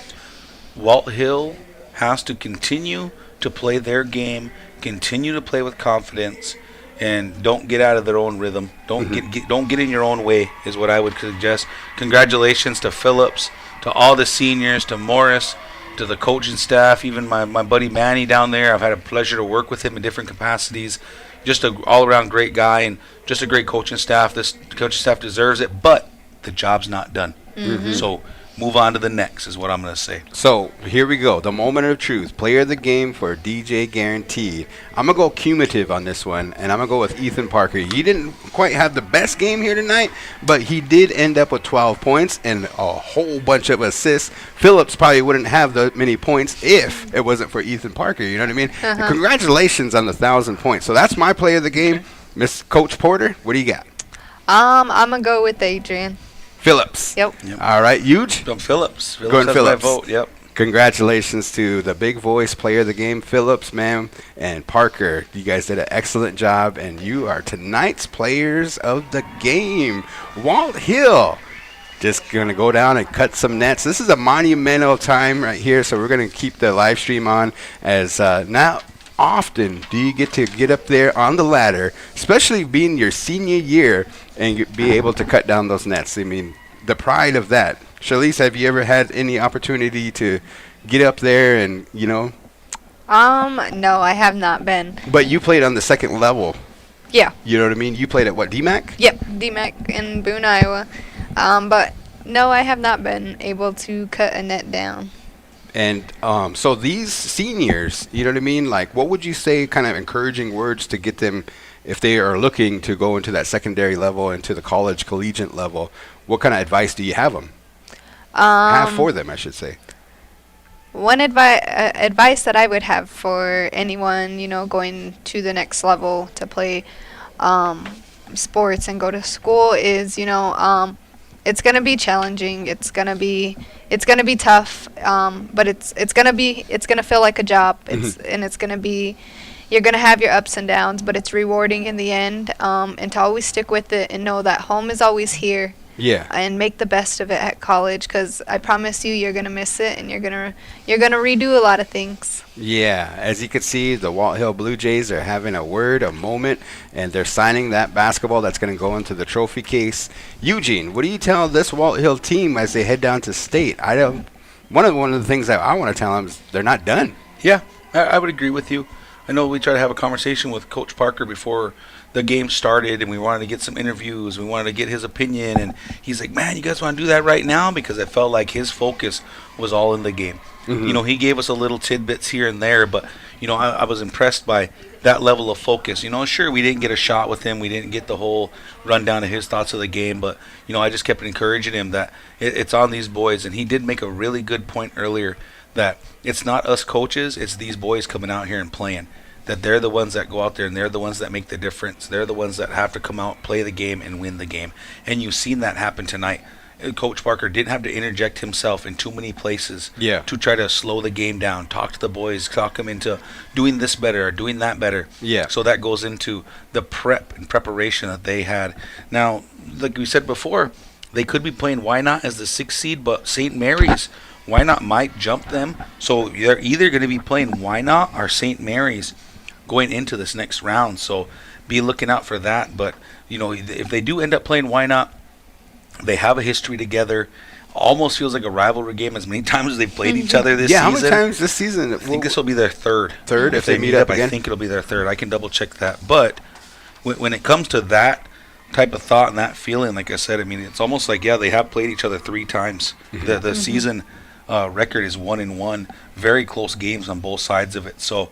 Walthill has to continue to play their game, continue to play with confidence, and don't get out of their own rhythm. Don't don't get in your own way is what I would suggest. Congratulations to Phillips, to all the seniors, to Morris, to the coaching staff, even my buddy Manny down there. I've had a pleasure to work with him in different capacities. Just an all-around great guy and just a great coaching staff. This coaching staff deserves it, but the job's not done. So move on to the next is what I'm going to say. So here we go. The moment of truth. Player of the game for DJ Guaranteed. I'm going to go cumulative on this one, and I'm going to go with Ethan Parker. He didn't quite have the best game here tonight, but he did end up with 12 points and a whole bunch of assists. Phillips probably wouldn't have that many points if it wasn't for Ethan Parker. You know what I mean? And congratulations on the 1,000 points. So that's my player of the game. Miss Coach Porter, what do you got? I'm going to go with Adrian. Phillips. Yep. All right, Huge. Phillips. Going has Phillips. my vote. Yep. Congratulations to the big voice player of the game, Phillips, man, and Parker. You guys did an excellent job, and you are tonight's players of the game. Walthill just going to go down and cut some nets. This is a monumental time right here, so we're going to keep the live stream on as not often do you get up there on the ladder, especially being your senior year, and be able to cut down those nets. I mean, the pride of that. Shalise, have you ever had any opportunity to get up there and, you know? No, I have not been. But you played on the second level. Yeah. You know what I mean? You played at what, DMAC? Yep, DMAC in Boone, Iowa. But no, I have not been able to cut a net down. And so these seniors, you know what I mean? Like, what would you say kind of encouraging words to get them if they are looking to go into that secondary level, into the college collegiate level? What kind of advice do you have them? Have for them, I should say. One advice that I would have for anyone, you know, going to the next level to play sports and go to school is, you know, it's gonna be challenging. It's gonna be tough. But it's gonna feel like a job. It's gonna be. You're going to have your ups and downs, but it's rewarding in the end, and to always stick with it and know that home is always here. Yeah. And make the best of it at college, because I promise you're going to miss it, and you're going to redo a lot of things. Yeah. As you can see, the Walthill Blue Jays are having a moment, and they're signing that basketball that's going to go into the trophy case. Eugene, what do you tell this Walthill team as they head down to state? One of the things that I want to tell them is they're not done. Yeah. I would agree with you. I know we tried to have a conversation with Coach Parker before the game started, and we wanted to get some interviews. We wanted to get his opinion, and he's like, "Man, you guys want to do that right now?" Because I felt like his focus was all in the game. Mhm. You know, he gave us a little tidbits here and there, but you know, I was impressed by that level of focus. You know, sure, we didn't get a shot with him, we didn't get the whole rundown of his thoughts of the game, but you know, I just kept encouraging him that it's on these boys, and he did make a really good point earlier that it's not us coaches, it's these boys coming out here and playing. That they're the ones that go out there and they're the ones that make the difference. They're the ones that have to come out, play the game, and win the game. And you've seen that happen tonight. Coach Parker didn't have to interject himself in too many places to try to slow the game down, talk to the boys, talk them into doing this better or doing that better. Yeah. So that goes into the prep and preparation that they had. Now, like we said before, they could be playing Why Not as the 6th seed, but St. Mary's, Why Not might jump them. So they're either going to be playing Why Not or St. Mary's going into this next round. So be looking out for that. But, you know, if they do end up playing Why Not, they have a history together. Almost feels like a rivalry game as many times as they've played each other this season. How many times this season? I think this will be their third. Third, if they meet up again? I think it'll be their third. I can double check that. But when it comes to that type of thought and that feeling, like I said, I mean, it's almost like, yeah, they have played each other 3 times. The season record is 1-1. Very close games on both sides of it. So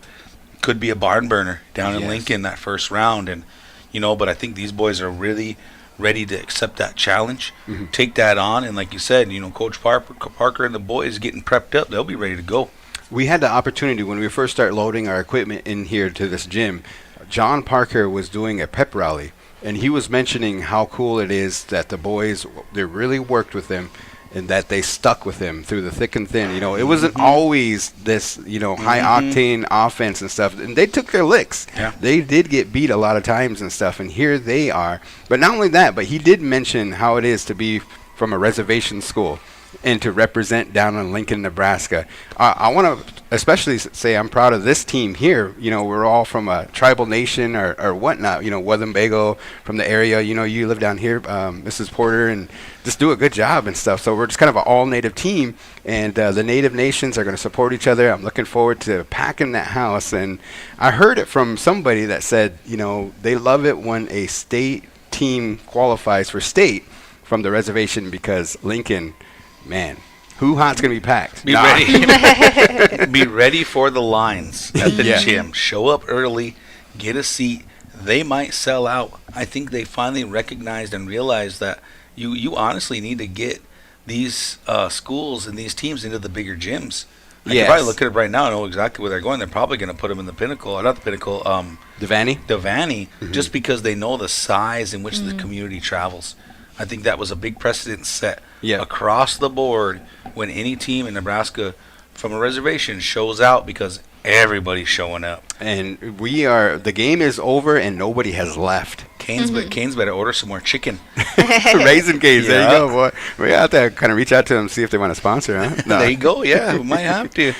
could be a barn burner down in Lincoln that first round. And, you know, but I think these boys are really ready to accept that challenge, take that on, and like you said, you know, Coach Parker and the boys getting prepped up, they'll be ready to go. We had the opportunity when we first started loading our equipment in here to this gym. John Parker was doing a pep rally, and he was mentioning how cool it is that the boys, they really worked with him and that they stuck with him through the thick and thin. You know, it wasn't always this, you know, high octane offense and stuff. And they took their licks. Yeah. They did get beat a lot of times and stuff, and here they are. But not only that, but he did mention how it is to be from a reservation school and to represent down in Lincoln, Nebraska. I want to especially say I'm proud of this team here. You know, we're all from a tribal nation or whatnot. You know, Wethenbago from the area. You know, you live down here, Mrs. Porter, and just do a good job and stuff. So we're just kind of an all-native team, and the native nations are going to support each other. I'm looking forward to packing that house. And I heard it from somebody that said, you know, they love it when a state team qualifies for state from the reservation because Lincoln, man, hoo-ha's going to be packed. Be ready. Be ready for the lines at the gym. Show up early, get a seat. They might sell out. I think they finally recognized and realized that you honestly need to get these schools and these teams into the bigger gyms. I can probably look at it right now and know exactly where they're going. They're probably going to put them in the Pinnacle, or not the Pinnacle, Devaney, just because they know the size in which the community travels. I think that was a big precedent set across the board when any team in Nebraska from a reservation shows out because everybody's showing up. And the game is over and nobody has left. Canes better order some more chicken. Raisin Canes, there you go, boy. We have to kind of reach out to them, see if they want to sponsor, huh? No. There you go, we might have to.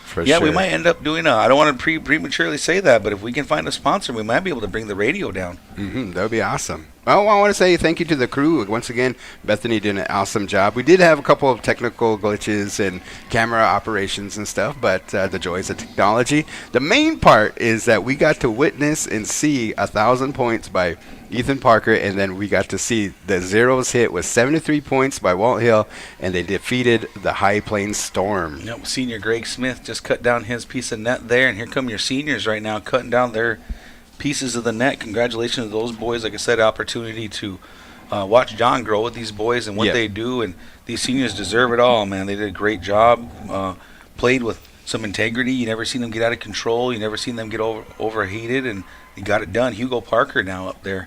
For sure. We might end up doing I don't want to prematurely say that, but if we can find a sponsor, we might be able to bring the radio down. That would be awesome. Well, I want to say thank you to the crew. Once again, Bethany did an awesome job. We did have a couple of technical glitches and camera operations and stuff, but the joys of technology. The main part is that we got to witness and see 1,000 points by Ethan Parker, and then we got to see the zeros hit with 73 points by Walthill, and they defeated the High Plains Storm. Yep, senior Greg Smith just cut down his piece of net there, and here come your seniors right now cutting down their pieces of the net. Congratulations to those boys. Like I said, opportunity to watch John grow with these boys and what they do, and these seniors deserve it all, man. They did a great job, played with some integrity. You never seen them get out of control. You never seen them get overheated, and they got it done. Hugo Parker now up there.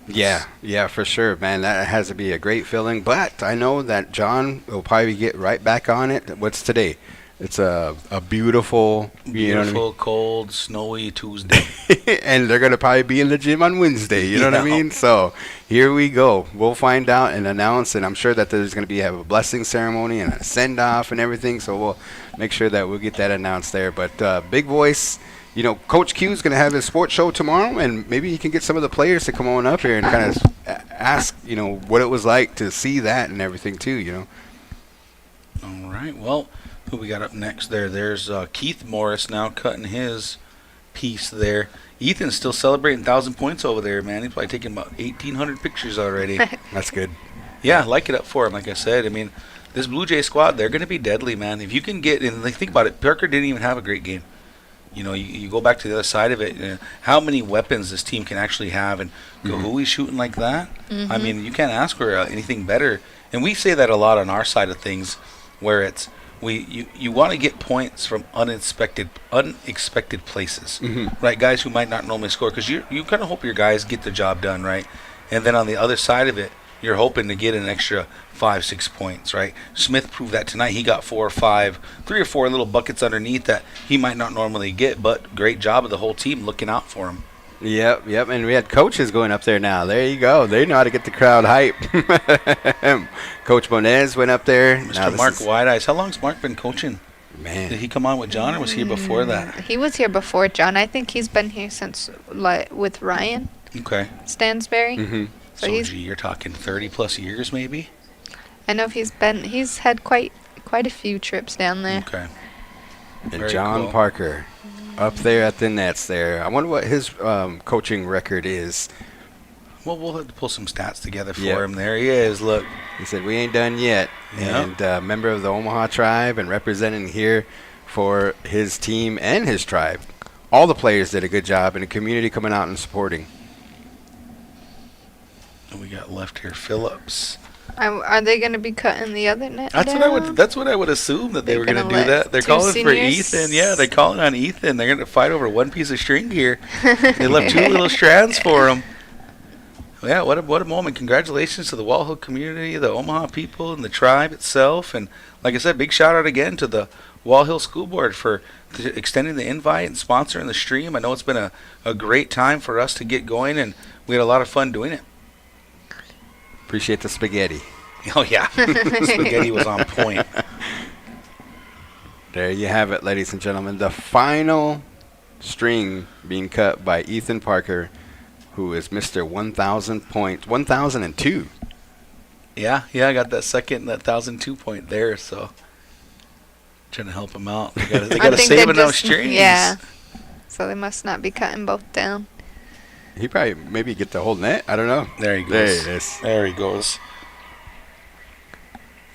Yeah, for sure, man. That has to be a great feeling. But I know that John will probably get right back on it. What's today? It's a beautiful, cold, snowy Tuesday. And they're going to probably be in the gym on Wednesday, you know what I mean? So here we go. We'll find out and announce, and I'm sure that there's going to have a blessing ceremony and a send-off and everything, so we'll make sure that we'll get that announced there. But Big Voice, you know, Coach Q is going to have his sports show tomorrow, and maybe he can get some of the players to come on up here and kind of ask, you know, what it was like to see that and everything too, you know. All right. Well, who we got up next there? There's Keith Morris now cutting his piece there. Ethan's still celebrating 1,000 points over there, man. He's probably taking about 1,800 pictures already. That's good. Yeah, like it up for him. Like I said, I mean, this Blue Jay squad, they're going to be deadly, man. If you can get, and like, think about it, Parker didn't even have a great game. You know, you go back to the other side of it, how many weapons this team can actually have, and Kahui shooting like that. I mean, you can't ask for anything better. And we say that a lot on our side of things, where it's you want to get points from unexpected places, right? Guys who might not normally score, because you kind of hope your guys get the job done, right? And then on the other side of it, you're hoping to get an extra 5-6 points, right? Smith proved that tonight. He got 4 or 5, 3 or 4 little buckets underneath that he might not normally get, but great job of the whole team looking out for him. Yep. And we had coaches going up there now. There you go. They know how to get the crowd hype. Coach Bonez went up there. Mr. Mark Whiteeyes. How long's Mark been coaching? Man. Did he come on with John, or was he here before that? He was here before John. I think he's been here since, with Ryan Okay. Stansberry. So gee, you're talking 30-plus years, maybe? I know he's had quite a few trips down there. Okay. And Very John cool. Parker up there at the nets there. I wonder what his coaching record is. Well, we'll have to pull some stats together for Yep. him. There he is. Look. He said, we ain't done yet. Yep. And member of the Omaha tribe and representing here for his team and his tribe. All the players did a good job, and the community coming out and supporting. And we got left here Phillips. Are they going to be cutting the other net That's down? what I would assume that they They're were going to gonna do let that. They're two calling for seniors- Ethan. Yeah, they're calling on Ethan. They're going to fight over one piece of string here. They left 2 little strands for him. Yeah, what a moment. Congratulations to the Walthill community, the Omaha people, and the tribe itself. And like I said, big shout out again to the Walthill School Board for extending the invite and sponsoring the stream. I know it's been a great time for us to get going, and we had a lot of fun doing it. Appreciate the spaghetti. Oh, yeah. The spaghetti was on point. There you have it, ladies and gentlemen. The final string being cut by Ethan Parker, who is Mr. 1,000 points, 1,002. Yeah, I got that 1,002 point there, so trying to help him out. They got to think save they're enough just- strings. Yeah. So they must not be cutting both down. He probably maybe get the whole net. I don't know. There he goes. There it is. There he goes.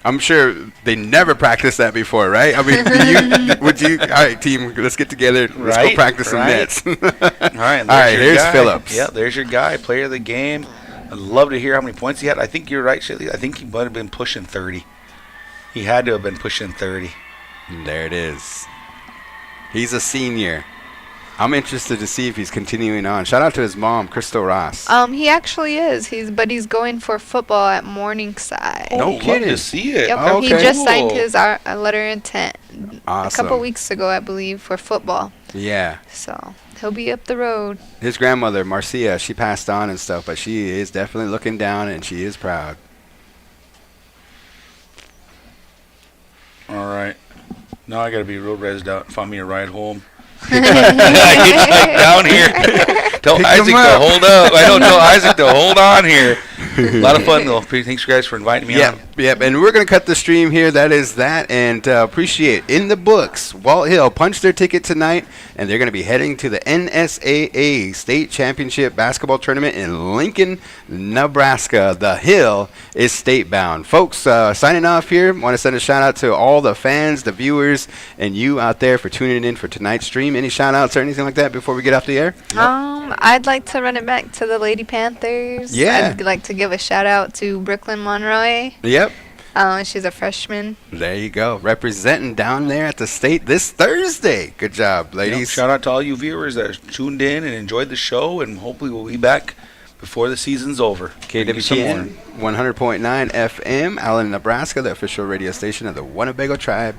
I'm sure they never practiced that before, right? I mean, would you? All right, team, let's get together. Let's go Right, practice some right. nets. All right, All right, your here's guy. Phillips. Yeah, there's your guy, player of the game. I'd love to hear how many points he had. I think you're right, Shelly. I think he might have been pushing 30. He had to have been pushing 30. There it is. He's a senior. I'm interested to see if he's continuing on. Shout out to his mom, Crystal Ross. He actually is. He's going for football at Morningside. No love kidding. to see it. Yep, Oh, he okay. just signed Cool. his letter of intent a Awesome. couple weeks ago, I believe, for football. Yeah. So he'll be up the road. His grandmother, Marcia, she passed on and stuff, but she is definitely looking down, and she is proud. All right. Now I got to be real rezzed out and find me a ride home. Get back down here. Tell Pick Isaac him to up. hold up. I don't tell Isaac to hold on here. A lot of fun, though. Thanks, guys, for inviting me on. Yep. And we're going to cut the stream here. That is that. And appreciate in the books. Walthill punched their ticket tonight, and they're going to be heading to the NSAA State Championship Basketball Tournament in Lincoln, Nebraska. The Hill is state bound. Folks, signing off here. Want to send a shout out to all the fans, the viewers, and you out there for tuning in for tonight's stream. Any shout outs or anything like that before we get off the air? I'd like to run it back to the Lady Panthers. Yeah. I'd like to give a shout out to Brooklyn Monroy. Yep. She's a freshman. There you go. Representing down there at the state this Thursday. Good job, ladies. Shout out to all you viewers that tuned in and enjoyed the show, and hopefully we'll be back before the season's over. Bring you some more. KWTN 100.9 FM, Allen, Nebraska, the official radio station of the Winnebago Tribe.